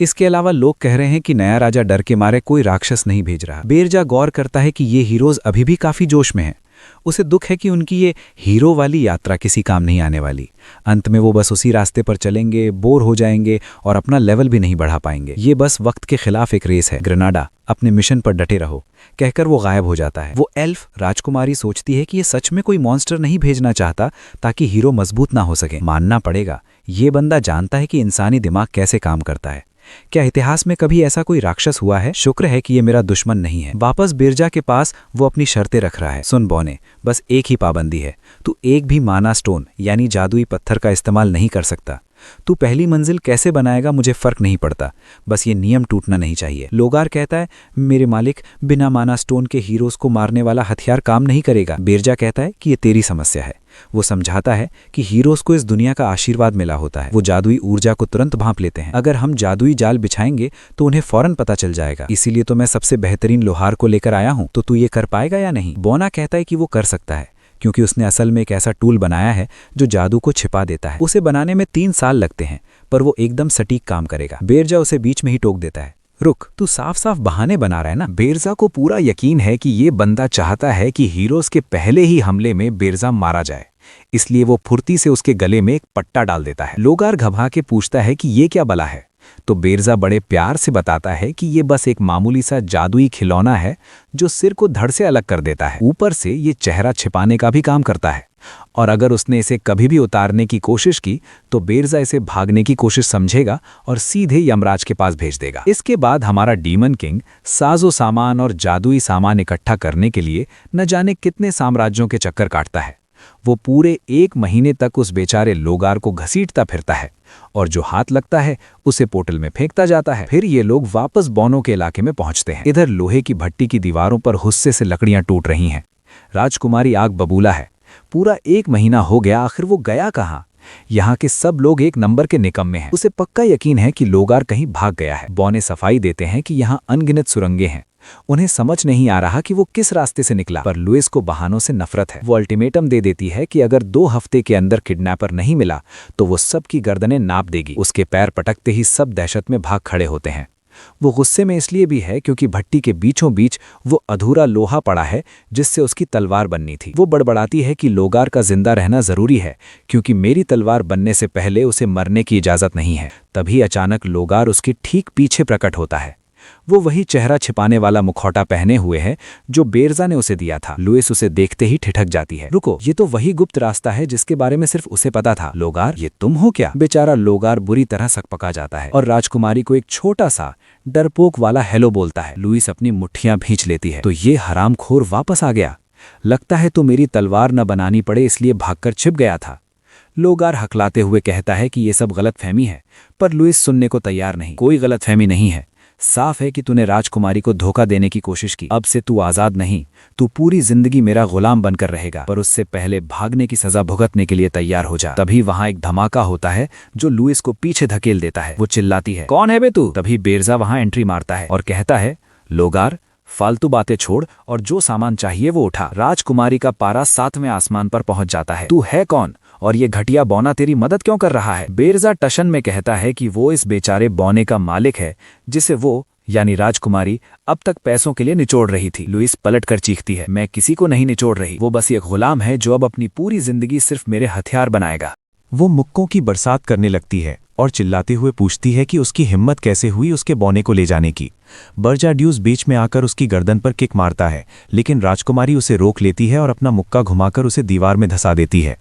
इसके अलावा लोग कह रहे हैं कि नया राजा डर के मारे कोई राक्षस नहीं भेज रहा। बेरजा गौर करता है कि ये हीरोज अभी भी काफी जोश में हैं। उसे दुख है कि उनकी ये हीरो वाली यात्रा किसी काम नहीं आने वाली। अंत में वो बस उसी रास्ते पर चलेंगे, बोर हो जाएंगे और अपना लेवल भी नहीं बढ़ा पाएंगे। ये बस वक्त के खिलाफ एक रेस है। ग्रेनाडा, अपने मिशन पर डटे रहो, कहकर वो गायब हो जाता है। वो एल्फ राजकुमारी सोचती है कि ये सच में कोई मॉन्स्टर नहीं भेजना चाहता ताकि हीरो मजबूत ना हो सके। मानना पड़ेगा, ये बंदा जानता है कि इंसानी दिमाग कैसे काम करता है। क्या इतिहास में कभी ऐसा कोई राक्षस हुआ है? शुक्र है कि ये मेरा दुश्मन नहीं है। वापस बेरजा के पास वो अपनी शर्तें रख रहा है। सुन बौने, बस एक ही पाबंदी है, तू एक भी माना स्टोन यानी जादुई पत्थर का इस्तेमाल नहीं कर सकता। तू पहली मंजिल कैसे बनाएगा मुझे फर्क नहीं पड़ता, बस ये नियम टूटना नहीं चाहिए। लोगार कहता है, मेरे मालिक, बिना माना स्टोन के हीरोज को मारने वाला हथियार काम नहीं करेगा। बेरजा कहता है कि ये तेरी समस्या है। वो समझाता है कि हीरोज को इस दुनिया का आशीर्वाद मिला होता है, वो जादुई ऊर्जा को तुरंत भांप लेते हैं। अगर हम जादुई जाल बिछाएंगे तो उन्हें फौरन पता चल जाएगा। इसीलिए तो मैं सबसे बेहतरीन लोहार को लेकर आया हूं। तो तू ये कर पाएगा या नहीं? बौना कहता है कि वो कर सकता है, क्योंकि उसने असल में एक ऐसा टूल बनाया है जो जादू को छिपा देता है। उसे बनाने में 3 साल लगते हैं, पर वो एकदम सटीक काम करेगा। बेरजा उसे बीच में ही टोक देता है, रुक, तू साफ साफ बहाने बना रहा है ना। बेरजा को पूरा यकीन है कि ये बंदा चाहता है कि हीरोज के पहले ही हमले में बेरजा मारा जाए, इसलिए वो फुर्ती से उसके गले में एक पट्टा डाल देता है। लोगार घबरा के पूछता है कि ये क्या बला है, तो बेरजा बड़े प्यार से बताता है कि ये बस एक मामूली सा जादुई खिलौना है जो सिर को धड़ से अलग कर देता है। ऊपर से ये चेहरा छिपाने का भी काम करता है, और अगर उसने इसे कभी भी उतारने की कोशिश की तो बेरजा इसे भागने की कोशिश समझेगा और सीधे यमराज के पास भेज देगा। इसके बाद हमारा डीमन किंग साजो सामान और जादुई सामान इकट्ठा करने के लिए न जाने कितने साम्राज्यों के चक्कर काटता है। वो पूरे 1 महीने तक उस बेचारे लोगार को घसीटता फिरता है और जो हाथ लगता है उसे पोर्टल में फेंकता जाता है। फिर ये लोग वापस बौनों के इलाके में पहुंचते हैं। इधर लोहे की भट्टी की दीवारों पर गुस्से से लकड़ियां टूट रही हैं। राजकुमारी आग बबूला है। पूरा 1 महीना हो गया, आखिर वो गया कहाँ? यहाँ के सब लोग एक नंबर के निकम्मे हैं। उसे पक्का यकीन है कि लोगार कहीं भाग गया है। बौने सफाई देते हैं कि यहाँ अनगिनत सुरंगें हैं। उन्हें समझ नहीं आ रहा कि वो किस रास्ते से निकला, पर लुइस को बहानों से नफरत है। वो अल्टीमेटम दे देती है कि अगर 2 हफ्ते के अंदर किडनैपर नहीं मिला तो वो सबकी गर्दनें नाप देगी। उसके पैर पटकते ही सब दहशत में भाग खड़े होते हैं। वो गुस्से में इसलिए भी है क्योंकि भट्टी के बीचों बीच वो अधूरा लोहा पड़ा है जिससे उसकी तलवार बननी थी। वो बड़बड़ाती है कि लोगार का जिंदा रहना जरूरी है क्योंकि मेरी तलवार बनने से पहले उसे मरने की इजाजत नहीं है। तभी अचानक लोगार उसके ठीक पीछे प्रकट होता है। वो वही चेहरा छिपाने वाला मुखौटा पहने हुए है जो बेरजा ने उसे दिया था। लुइस उसे देखते ही ठिठक जाती है। रुको, ये तो वही गुप्त रास्ता है जिसके बारे में सिर्फ उसे पता था। लोगार, ये तुम हो क्या? बेचारा लोगार बुरी तरह सकपका जाता है और राजकुमारी को एक छोटा सा डरपोक वाला हेलो बोलता है। लुइस अपनी मुट्ठियां भींच लेती है। तो ये हरामखोर वापस आ गया। लगता है तो मेरी तलवार न बनानी पड़े इसलिए भागकर छिप गया था। लोगार हकलाते हुए कहता है कि ये सब गलतफहमी है, पर लुइस सुनने को तैयार नहीं। कोई गलतफहमी नहीं है, साफ है कि तूने राजकुमारी को धोखा देने की कोशिश की। अब से तू आजाद नहीं, तू पूरी जिंदगी मेरा गुलाम बनकर रहेगा, पर उससे पहले भागने की सजा भुगतने के लिए तैयार हो जा। तभी वहां एक धमाका होता है जो लुइस को पीछे धकेल देता है। वो चिल्लाती है, कौन है बे तू? तभी बेरजा वहां एंट्री मारता है और कहता है, लोगार, फालतू बातें छोड़ और जो सामान चाहिए वो उठा। राजकुमारी का पारा 7वें आसमान पर पहुंच जाता है। तू है कौन और ये घटिया बौना तेरी मदद क्यों कर रहा है? बेरजा टशन में कहता है कि वो इस बेचारे बौने का मालिक है जिसे वो यानी राजकुमारी अब तक पैसों के लिए निचोड़ रही थी। लुइस पलट कर चीखती है, मैं किसी को नहीं निचोड़ रही, वो बस एक गुलाम है जो अब अपनी पूरी जिंदगी सिर्फ मेरे हथियार बनाएगा। वो मुक्कों की बरसात करने लगती है और चिल्लाते हुए पूछती है कि उसकी हिम्मत कैसे हुई उसके बौने को ले जाने की। बर्जा ड्यूस बीच में आकर उसकी गर्दन पर किक मारता है, लेकिन राजकुमारी उसे रोक लेती है और अपना मुक्का घुमाकर उसे दीवार में धंसा देती है।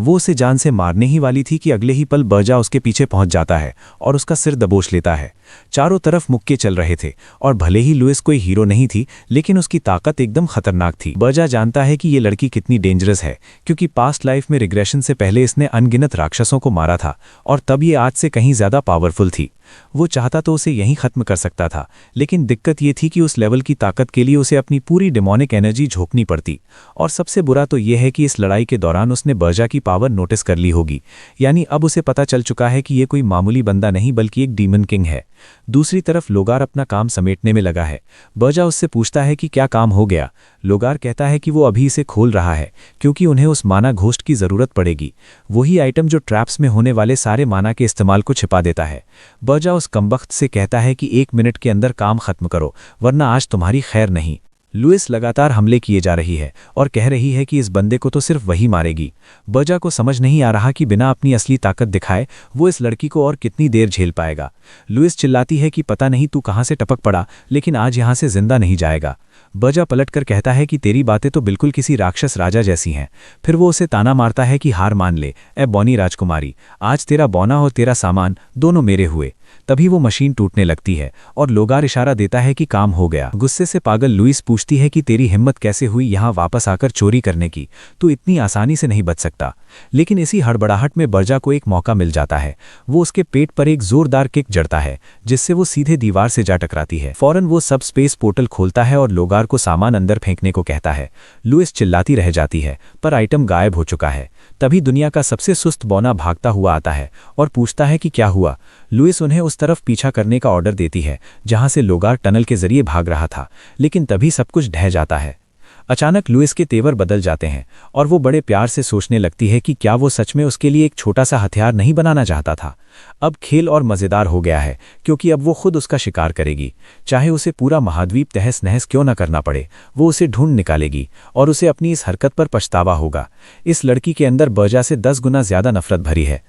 वो उसे जान से मारने ही वाली थी कि अगले ही पल बर्जा उसके पीछे पहुंच जाता है और उसका सिर दबोच लेता है। चारों तरफ मुक्के चल रहे थे और भले ही लुइस कोई हीरो नहीं थी, लेकिन उसकी ताकत एकदम खतरनाक थी। बर्जा जानता है कि ये लड़की कितनी डेंजरस है, क्योंकि पास्ट लाइफ में रिग्रेशन से पहले इसने अनगिनत राक्षसों को मारा था और तब ये आज से कहीं ज्यादा पावरफुल थी। वो चाहता तो उसे यहीं खत्म कर सकता था, लेकिन दिक्कत ये थी कि उस लेवल की ताकत के लिए उसे अपनी पूरी डिमोनिक एनर्जी झोंकनी पड़ती। और सबसे बुरा तो यह है कि इस लड़ाई के दौरान उसने बर्जा की पावर नोटिस कर ली होगी, यानी अब उसे पता चल चुका है कि ये कोई मामूली बंदा नहीं बल्कि एक डीमन किंग है। दूसरी तरफ लोगार अपना काम समेटने में लगा है। बर्जा उससे पूछता है कि क्या काम हो गया। लोगार कहता है कि वो अभी इसे खोल रहा है क्योंकि उन्हें उस माना घोस्ट की जरूरत पड़ेगी, वही आइटम जो ट्रैप्स में होने वाले सारे माना के इस्तेमाल को छिपा देता है। बर्जा उस कमबख्त से कहता है कि 1 मिनट के अंदर काम खत्म करो वरना आज तुम्हारी खैर नहीं। लुइस लगातार हमले किए जा रही है और कह रही है कि इस बंदे को तो सिर्फ वही मारेगी। बर्जा को समझ नहीं आ रहा कि बिना अपनी असली ताकत दिखाए वो इस लड़की को और कितनी देर झेल पाएगा। लुइस चिल्लाती है कि पता नहीं तू कहाँ से टपक पड़ा, लेकिन आज यहाँ से जिंदा नहीं जाएगा। बर्जा पलटकर कहता है कि तेरी बातें तो बिल्कुल किसी राक्षस राजा जैसी हैं। फिर वो उसे ताना मारता है कि हार मान ले ए बौनी राजकुमारी, आज तेरा बौना और तेरा सामान दोनों मेरे हुए। तभी वो मशीन टूटने लगती है और लोगार इशारा देता है कि काम हो गया। गुस्से से पागल लुइस पूछती है कि तेरी हिम्मत कैसे हुई यहाँ वापस आकर चोरी करने की, तू इतनी आसानी से नहीं बच सकता। लेकिन इसी हड़बड़ाहट में बर्जा को एक मौका मिल जाता है। वो उसके पेट पर एक जोरदार किक जड़ता है जिससे वो सीधे दीवार से जा टकराती है। फौरन वो सब स्पेस पोर्टल खोलता है और लोगार को सामान अंदर फेंकने को कहता है। लुइस चिल्लाती रह जाती है पर आइटम गायब हो चुका है। तभी दुनिया का सबसे सुस्त बौना भागता हुआ आता है और पूछता है कि क्या हुआ। लुइस उन्हें उस तरफ पीछा करने का ऑर्डर देती है जहां से लोगार टनल के जरिए भाग रहा था, लेकिन तभी सब कुछ ढह जाता है। अचानक लुइस के तेवर बदल जाते हैं और वो बड़े प्यार से सोचने लगती है कि क्या वो सच में उसके लिए एक छोटा सा हथियार नहीं बनाना चाहता था। अब खेल और मज़ेदार हो गया है क्योंकि अब वो खुद उसका शिकार करेगी, चाहे उसे पूरा महाद्वीप तहस नहस क्यों न करना पड़े। वो उसे ढूंढ निकालेगी और उसे अपनी इस हरकत पर पछतावा होगा। इस लड़की के अंदर बर्जा से 10 गुना ज्यादा नफरत भरी है।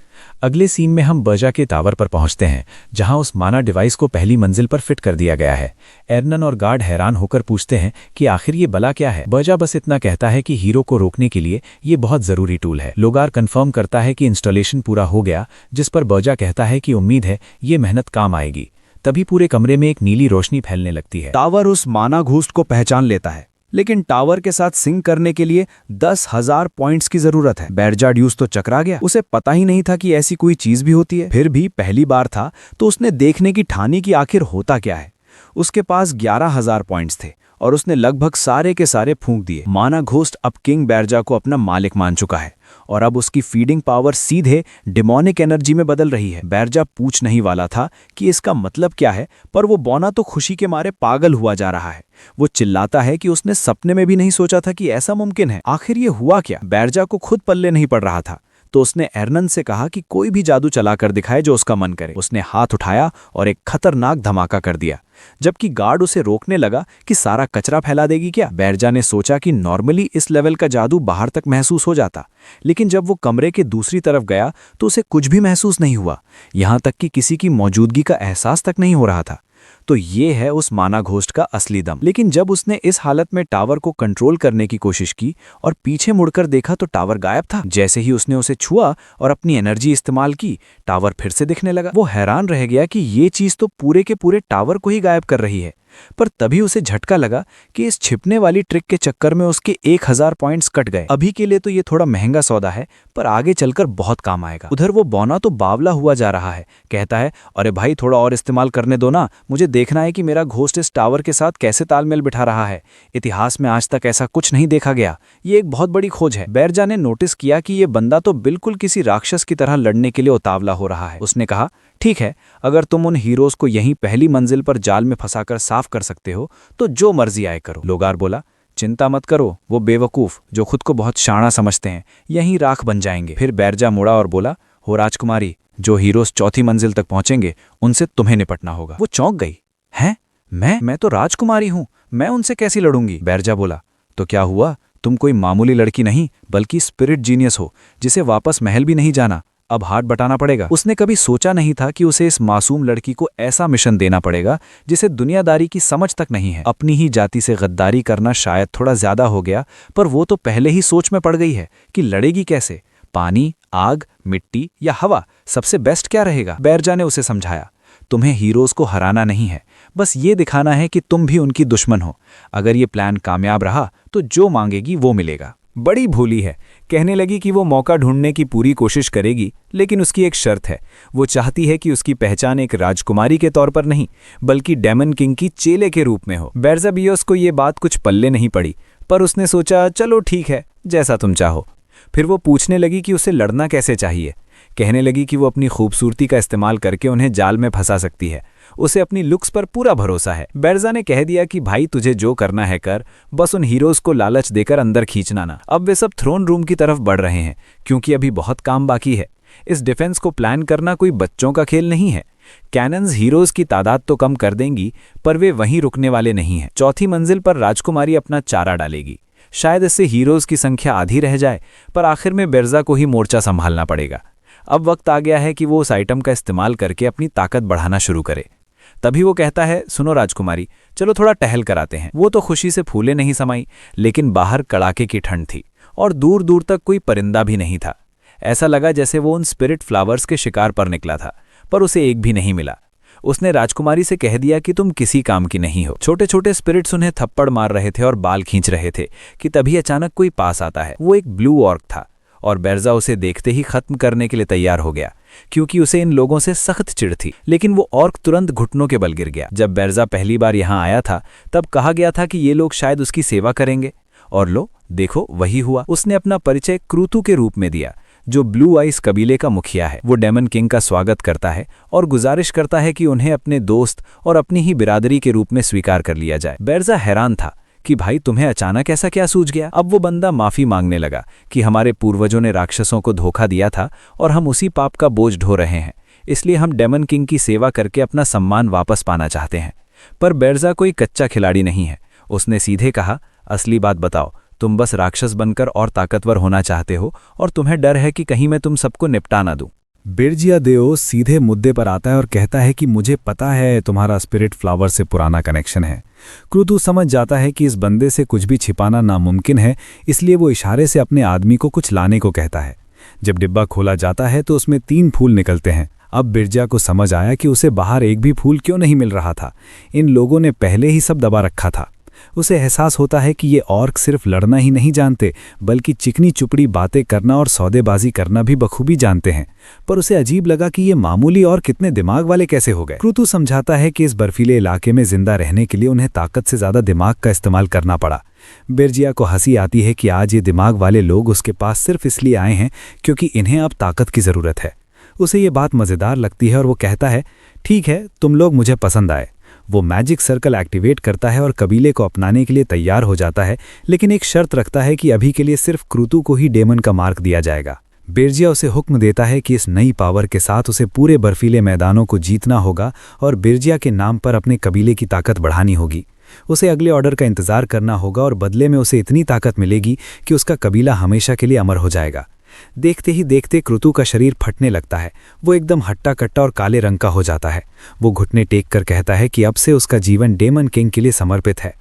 अगले सीन में हम बर्जा के टावर पर पहुंचते हैं जहां उस माना डिवाइस को पहली मंजिल पर फिट कर दिया गया है। एरनन और गार्ड हैरान होकर पूछते हैं कि आखिर ये बला क्या है। बर्जा बस इतना कहता है कि हीरो को रोकने के लिए ये बहुत जरूरी टूल है। लोगार कंफर्म करता है कि इंस्टॉलेशन पूरा हो गया, जिस पर बर्जा कहता है कि उम्मीद है ये मेहनत काम आएगी। तभी पूरे कमरे में एक नीली रोशनी फैलने लगती है। टावर उस माना घोस्ट को पहचान लेता है, लेकिन टावर के साथ सिंक करने के लिए 10,000 पॉइंट्स की जरूरत है। बेरजा ड्यूस तो चकरा गया, उसे पता ही नहीं था कि ऐसी कोई चीज भी होती है। फिर भी पहली बार था तो उसने देखने की ठानी कि आखिर होता क्या है। उसके पास 11,000 पॉइंट्स थे और उसने लगभग सारे के सारे फूंक दिए। माना घोस्ट अब किंग बेरजा को अपना मालिक मान चुका है और अब उसकी फीडिंग पावर सीधे डिमोनिक एनर्जी में बदल रही है। बेरजा पूछ नहीं वाला था कि इसका मतलब क्या है, पर वो बौना तो खुशी के मारे पागल हुआ जा रहा है। वो चिल्लाता है कि उसने सपने में भी नहीं सोचा था कि ऐसा मुमकिन है। आखिर ये हुआ क्या? बेरजा को खुद पल्ले नहीं पड़ रहा था, तो उसने एरनन से कहा कि कोई भी जादू चलाकर दिखाए जो उसका मन करे। उसने हाथ उठाया और एक खतरनाक धमाका कर दिया, जबकि गार्ड उसे रोकने लगा कि सारा कचरा फैला देगी क्या। बेरजा ने सोचा कि नॉर्मली इस लेवल का जादू बाहर तक महसूस हो जाता, लेकिन जब वो कमरे के दूसरी तरफ गया तो उसे कुछ भी महसूस नहीं हुआ, यहां तक कि किसी की मौजूदगी का एहसास तक नहीं हो रहा था। तो ये है उस माना घोस्ट का असली दम। लेकिन जब उसने इस हालत में टावर को कंट्रोल करने की कोशिश की और पीछे मुड़कर देखा तो टावर गायब था। जैसे ही उसने उसे छुआ और अपनी एनर्जी इस्तेमाल की, टावर फिर से दिखने लगा। वो हैरान रह गया कि ये चीज तो पूरे के पूरे टावर को ही गायब कर रही है। पर तभी उसे झटका लगा कि इस छिपने वाली ट्रिक के चक्कर में उसके 1000 पॉइंट्स कट गए। अभी के लिए तो ये थोड़ा महंगा सौदा है, पर आगे चलकर बहुत काम आएगा। उधर वो बौना तो बावला हुआ जा रहा है, कहता है अरे भाई थोड़ा और इस्तेमाल करने दो ना, मुझे देखना है कि मेरा घोस्ट इस टावर के साथ कैसे तालमेल बिठा रहा है। इतिहास में आज तक ऐसा कुछ नहीं देखा गया, ये एक बहुत बड़ी खोज है। बेरजा ने नोटिस किया कि ये बंदा तो बिल्कुल किसी राक्षस की तरह लड़ने के लिए उतावला हो रहा है। उसने कहा ठीक है, अगर तुम उन हीरोज को यहीं पहली मंजिल पर जाल में फंसाकर साफ माफ कर सकते हो तो जो मर्जी आए करो। लोगार बोला, चिंता मत करो, वो बेवकूफ जो खुद को बहुत शाना समझते हैं यहीं राख बन जाएंगे। फिर बैरजा मुड़ा और बोला, हो राजकुमारी, जो हीरोज चौथी मंजिल तक पहुंचेंगे उनसे तुम्हें निपटना होगा। वो चौंक गई, हैं? मैं तो राजकुमारी हूं, मैं उनसे कैसी लड़ूंगी? बैरजा बोला, तो क्या हुआ, तुम कोई मामूली लड़की नहीं बल्कि स्पिरिट जीनियस हो जिसे वापस महल भी नहीं जाना, अब हाथ बटाना पड़ेगा। उसने कभी सोचा नहीं था कि उसे इस मासूम लड़की को ऐसा मिशन देना पड़ेगा जिसे दुनियादारी की समझ तक नहीं है। अपनी ही जाति से गद्दारी करना शायद थोड़ा ज्यादा हो गया, पर वो तो पहले ही सोच में पड़ गई है कि लड़ेगी कैसे। पानी, आग, मिट्टी या हवा, सबसे बेस्ट क्या रहेगा? बैरजा ने उसे समझाया, तुम्हें हीरोज को हराना नहीं है, बस ये दिखाना है कि तुम भी उनकी दुश्मन हो। अगर ये प्लान कामयाब रहा तो जो मांगेगी वो मिलेगा। बड़ी भूली है, कहने लगी कि वो मौका ढूंढने की पूरी कोशिश करेगी, लेकिन उसकी एक शर्त है। वो चाहती है कि उसकी पहचान एक राजकुमारी के तौर पर नहीं बल्कि डेमन किंग की चेले के रूप में हो। बैरजा बियोस को ये बात कुछ पल्ले नहीं पड़ी, पर उसने सोचा चलो ठीक है, जैसा तुम चाहो। फिर वो पूछने लगी कि उसे लड़ना कैसे चाहिए। कहने लगी कि वो अपनी खूबसूरती का इस्तेमाल करके उन्हें जाल में फंसा सकती है। उसे अपनी लुक्स पर पूरा भरोसा है। बैरजा ने कह दिया कि भाई तुझे जो करना है कर, बस उन हीरोज को लालच देकर अंदर खींचना ना। अब वे सब थ्रोन रूम की तरफ बढ़ रहे हैं क्योंकि अभी बहुत काम बाकी है। इस डिफेंस को प्लान करना कोई बच्चों का खेल नहीं है। कैनन्स हीरोज की तादाद तो कम कर देंगी, पर वे वहीं रुकने वाले नहीं हैं। चौथी मंजिल पर राजकुमारी अपना चारा डालेगी। शायद इससे हीरोज की संख्या आधी रह जाए, पर आखिर में बैरजा को ही मोर्चा संभालना पड़ेगा। अब वक्त आ गया है कि वो उस आइटम का इस्तेमाल करके अपनी ताकत बढ़ाना शुरू करे। तभी वो कहता है, सुनो राजकुमारी, चलो थोड़ा टहल कर आते हैं। वो तो खुशी से फूले नहीं समाई, लेकिन बाहर कड़ाके की ठंड थी और दूर दूर तक कोई परिंदा भी नहीं था। ऐसा लगा जैसे वो उन स्पिरिट फ्लावर्स के शिकार पर निकला था, पर उसे एक भी नहीं मिला। उसने राजकुमारी से कह दिया कि तुम किसी काम की नहीं हो। छोटे छोटे स्पिरिट्स उन्हें थप्पड़ मार रहे थे और बाल खींच रहे थे कि तभी अचानक कोई पास आता है। वो एक ब्लू ऑर्क था और बैरजा उसे देखते ही खत्म करने के लिए तैयार हो गया, क्योंकि उसे इन लोगों से सख्त चिढ़ थी। लेकिन वो ऑर्क तुरंत घुटनों के बल गिर गया। जब बैरजा पहली बार यहाँ आया था तब कहा गया था कि ये लोग शायद उसकी सेवा करेंगे, और लो देखो वही हुआ। उसने अपना परिचय क्रूतू के रूप में दिया, जो ब्लू आइस कबीले का मुखिया है। वो डेमन किंग का स्वागत करता है और गुजारिश करता है कि उन्हें अपने दोस्त और अपनी ही बिरादरी के रूप में स्वीकार कर लिया जाए। बैरजा हैरान था कि भाई तुम्हें अचानक ऐसा क्या सूझ गया? अब वो बंदा माफी मांगने लगा कि हमारे पूर्वजों ने राक्षसों को धोखा दिया था और हम उसी पाप का बोझ ढो रहे हैं, इसलिए हम डेमन किंग की सेवा करके अपना सम्मान वापस पाना चाहते हैं। पर बैरजा कोई कच्चा खिलाड़ी नहीं है। उसने सीधे कहा, असली बात बताओ, तुम बस राक्षस बनकर और ताकतवर होना चाहते हो और तुम्हें डर है कि कहीं मैं तुम सबको निपटा ना दूं। बैरजा देओस सीधे मुद्दे पर आता है और कहता है कि मुझे पता है तुम्हारा स्पिरिट फ्लावर से पुराना कनेक्शन है। क्रूतू समझ जाता है कि इस बंदे से कुछ भी छिपाना नामुमकिन है, इसलिए वो इशारे से अपने आदमी को कुछ लाने को कहता है। जब डिब्बा खोला जाता है तो उसमें 3 फूल निकलते हैं। अब बैरजा को समझ आया कि उसे बाहर एक भी फूल क्यों नहीं मिल रहा था। इन लोगों ने पहले ही सब दबा रखा था। उसे एहसास होता है कि ये ऑर्क सिर्फ लड़ना ही नहीं जानते, बल्कि चिकनी चुपड़ी बातें करना और सौदेबाजी करना भी बखूबी जानते हैं। पर उसे अजीब लगा कि ये मामूली और कितने दिमाग वाले कैसे हो गए। क्रूतू समझाता है कि इस बर्फीले इलाके में जिंदा रहने के लिए उन्हें ताकत से ज्यादा दिमाग का इस्तेमाल करना पड़ा। बैरजा को हंसी आती है कि आज ये दिमाग वाले लोग उसके पास सिर्फ इसलिए आए हैं क्योंकि इन्हें अब ताकत की जरूरत है। उसे ये बात मजेदार लगती है और वो कहता है, ठीक है, तुम लोग मुझे पसंद आए। वो मैजिक सर्कल एक्टिवेट करता है और कबीले को अपनाने के लिए तैयार हो जाता है, लेकिन एक शर्त रखता है कि अभी के लिए सिर्फ क्रूतू को ही डेमन का मार्क दिया जाएगा। बैरजा उसे हुक्म देता है कि इस नई पावर के साथ उसे पूरे बर्फीले मैदानों को जीतना होगा और बैरजा के नाम पर अपने कबीले की ताकत बढ़ानी होगी। उसे अगले ऑर्डर का इंतजार करना होगा और बदले में उसे इतनी ताकत मिलेगी कि उसका कबीला हमेशा के लिए अमर हो जाएगा। देखते ही देखते क्रूतू का शरीर फटने लगता है। वो एकदम हट्टा कट्टा और काले रंग का हो जाता है। वो घुटने टेक कर कहता है कि अब से उसका जीवन डेमन किंग के लिए समर्पित है।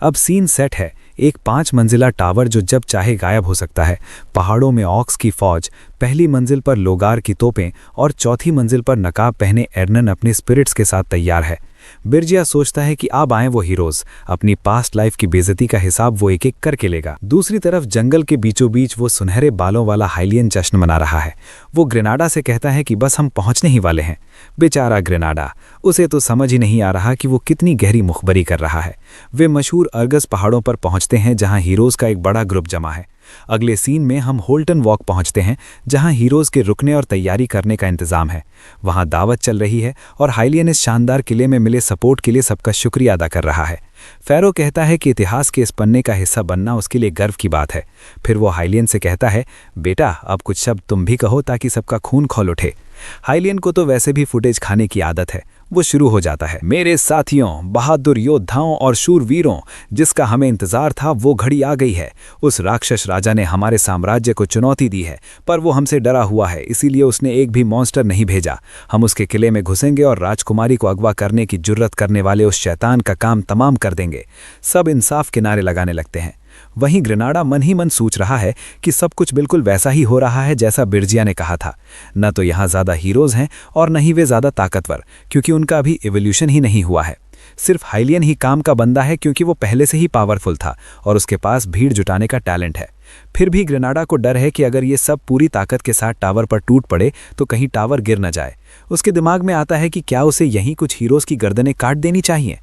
अब सीन सेट है, एक 5 मंजिला टावर जो जब चाहे गायब हो सकता है। पहाड़ों में ऑक्स की फौज, पहली मंजिल पर लोगार की तोपें और चौथी मंजिल पर नकाब पहने एर्नन अपने स्पिरिट्स के साथ तैयार है। बैरजा सोचता है कि अब आए वो हीरोज, अपनी पास्ट लाइफ की बेइज्जती का हिसाब वो एक एक करके लेगा। दूसरी तरफ जंगल के बीचों बीच वो सुनहरे बालों वाला हाइलियन जश्न मना रहा है। वो ग्रेनाडा से कहता है कि बस हम पहुंचने ही वाले हैं। बेचारा ग्रेनाडा, उसे तो समझ ही नहीं आ रहा कि वो कितनी गहरी मुखबरी कर रहा है। वे मशहूर अर्गस पहाड़ों पर पहुंचते हैं जहां हीरोज का एक बड़ा ग्रुप जमा है। अगले सीन में हम होल्टन वॉक पहुंचते हैं, जहां हीरोज के रुकने और तैयारी करने का इंतजाम है। वहां दावत चल रही है और हाइलियन इस शानदार किले में मिले सपोर्ट के लिए सबका शुक्रिया अदा कर रहा है। फैरो कहता है कि इतिहास के इस पन्ने का हिस्सा बनना उसके लिए गर्व की बात है। फिर वो हाइलियन से कहता है, बेटा अब कुछ शब्द तुम भी कहो ताकि सबका खून खौल उठे। हाइलियन को तो वैसे भी फुटेज खाने की आदत है। वो शुरू हो जाता है, मेरे साथियों, बहादुर योद्धाओं और शूरवीरों, जिसका हमें इंतजार था वो घड़ी आ गई है। उस राक्षस राजा ने हमारे साम्राज्य को चुनौती दी है, पर वो हमसे डरा हुआ है, इसीलिए उसने एक भी मॉन्स्टर नहीं भेजा। हम उसके किले में घुसेंगे और राजकुमारी को अगवा करने की जुर्रत करने वाले उस शैतान का काम तमाम कर देंगे। सब इंसाफ के नारे लगाने लगते हैं। वहीं ग्रेनाडा मन ही मन सोच रहा है कि सब कुछ बिल्कुल वैसा ही हो रहा है जैसा बिरजिया ने कहा था। न तो यहाँ ज़्यादा हीरोज़ हैं और न ही वे ज़्यादा ताकतवर, क्योंकि उनका अभी एवोल्यूशन ही नहीं हुआ है। सिर्फ हाइलियन ही काम का बंदा है, क्योंकि वो पहले से ही पावरफुल था और उसके पास भीड़ जुटाने का टैलेंट है। फिर भी ग्रेनाडा को डर है कि अगर ये सब पूरी ताकत के साथ टावर पर टूट पड़े तो कहीं टावर गिर न जाए। उसके दिमाग में आता है कि क्या उसे यहीं कुछ हीरोज़ की गर्दनें काट देनी चाहिए,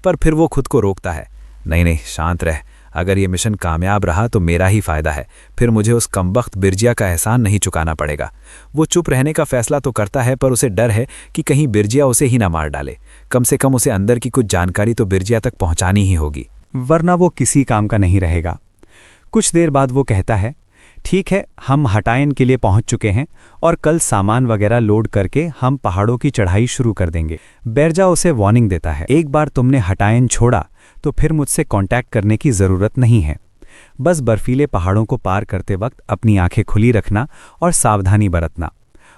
पर फिर वो खुद को रोकता है। नहीं, शांत रह। अगर ये मिशन कामयाब रहा तो मेरा ही फायदा है, फिर मुझे उस कमबख्त बिरजिया का एहसान नहीं चुकाना पड़ेगा। वो चुप रहने का फैसला तो करता है, पर उसे डर है कि कहीं बिरजिया उसे ही ना मार डाले। कम से कम उसे अंदर की कुछ जानकारी तो बिरजिया तक पहुंचानी ही होगी, वरना वो किसी काम का नहीं रहेगा। कुछ देर बाद वो कहता है, ठीक है, हम हटायन के लिए पहुंच चुके हैं और कल सामान वगैरह लोड करके हम पहाड़ों की चढ़ाई शुरू कर देंगे। बेरजा उसे वार्निंग देता है, एक बार तुमने हटायन छोड़ा तो फिर मुझसे कांटेक्ट करने की ज़रूरत नहीं है। बस बर्फीले पहाड़ों को पार करते वक्त अपनी आंखें खुली रखना और सावधानी बरतना।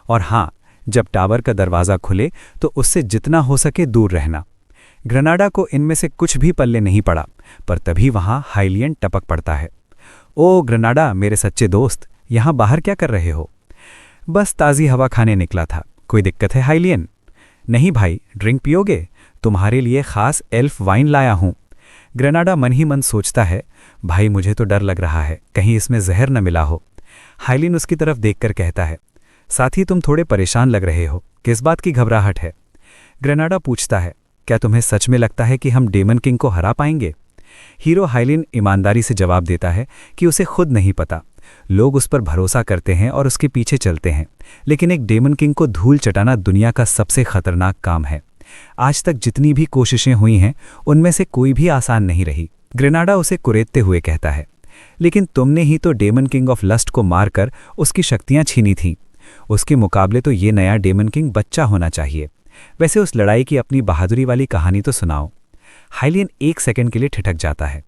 और हाँ, जब टावर का दरवाज़ा खुले तो उससे जितना हो सके दूर रहना। ग्रेनाडा को इनमें से कुछ भी पल्ले नहीं पड़ा, पर तभी वहाँ हाइलियन टपक पड़ता है। ओ ग्रेनाडा, मेरे सच्चे दोस्त, यहाँ बाहर क्या कर रहे हो? बस ताज़ी हवा खाने निकला था। कोई दिक्कत है हाइलियन? नहीं भाई, ड्रिंक पियोगे? तुम्हारे लिए ख़ास एल्फ वाइन लाया हूँ। ग्रेनाडा मन ही मन सोचता है, भाई मुझे तो डर लग रहा है, कहीं इसमें जहर न मिला हो। हाइलियन उसकी तरफ देखकर कहता है, साथी तुम थोड़े परेशान लग रहे हो, किस बात की घबराहट है? ग्रेनाडा पूछता है, क्या तुम्हें सच में लगता है कि हम डेमन किंग को हरा पाएंगे? हीरो हाइलियन ईमानदारी से जवाब देता है कि उसे खुद नहीं पता। लोग उस पर भरोसा करते हैं और उसके पीछे चलते हैं, लेकिन एक डेमन किंग को धूल चटाना दुनिया का सबसे खतरनाक काम है। आज तक जितनी भी कोशिशें हुई हैं उनमें से कोई भी आसान नहीं रही। ग्रेनाडा उसे कुरेदते हुए कहता है, लेकिन तुमने ही तो डेमन किंग ऑफ लस्ट को मारकर उसकी शक्तियां छीनी थीं। उसके मुकाबले तो ये नया डेमन किंग बच्चा होना चाहिए। वैसे उस लड़ाई की अपनी बहादुरी वाली कहानी तो सुनाओ। हाइलियन एक सेकंड के लिए ठिठक जाता है।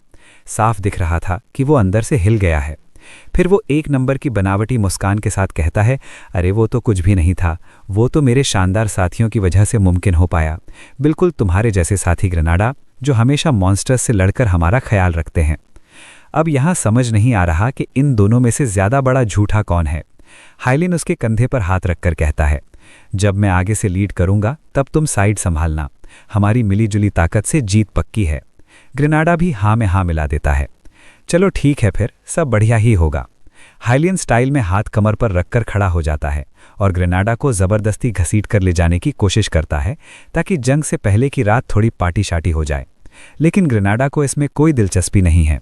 साफ दिख रहा था कि वो अंदर से हिल गया है। फिर वो एक नंबर की बनावटी मुस्कान के साथ कहता है, अरे वो तो कुछ भी नहीं था, वो तो मेरे शानदार साथियों की वजह से मुमकिन हो पाया। बिल्कुल तुम्हारे जैसे साथी ग्रेनाडा, जो हमेशा मॉन्स्टर्स से लड़कर हमारा ख्याल रखते हैं। अब यहाँ समझ नहीं आ रहा कि इन दोनों में से ज़्यादा बड़ा झूठा कौन है। हाइलियन उसके कंधे पर हाथ रखकर कहता है, जब मैं आगे से लीड करूंगा तब तुम साइड संभालना। हमारी मिलीजुली ताकत से जीत पक्की है। ग्रेनाडा भी हाँ में हाँ मिला देता है। चलो ठीक है, फिर सब बढ़िया ही होगा। हाइलियन स्टाइल में हाथ कमर पर रखकर खड़ा हो जाता है और ग्रेनाडा को ज़बरदस्ती घसीट कर ले जाने की कोशिश करता है, ताकि जंग से पहले की रात थोड़ी पार्टी शाटी हो जाए। लेकिन ग्रेनाडा को इसमें कोई दिलचस्पी नहीं है।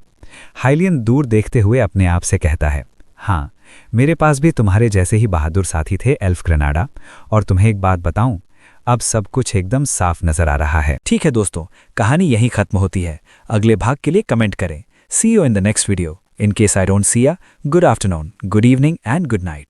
हाइलियन दूर देखते हुए अपने आप से कहता है, हाँ, मेरे पास भी तुम्हारे जैसे ही बहादुर साथी थे एल्फ ग्रेनाडा, और तुम्हें एक बात बताऊं, अब सब कुछ एकदम साफ नजर आ रहा है। ठीक है दोस्तों, कहानी यहीं खत्म होती है। अगले भाग के लिए कमेंट करें। See you in the next video. In case I don't see ya, good afternoon, good evening and good night.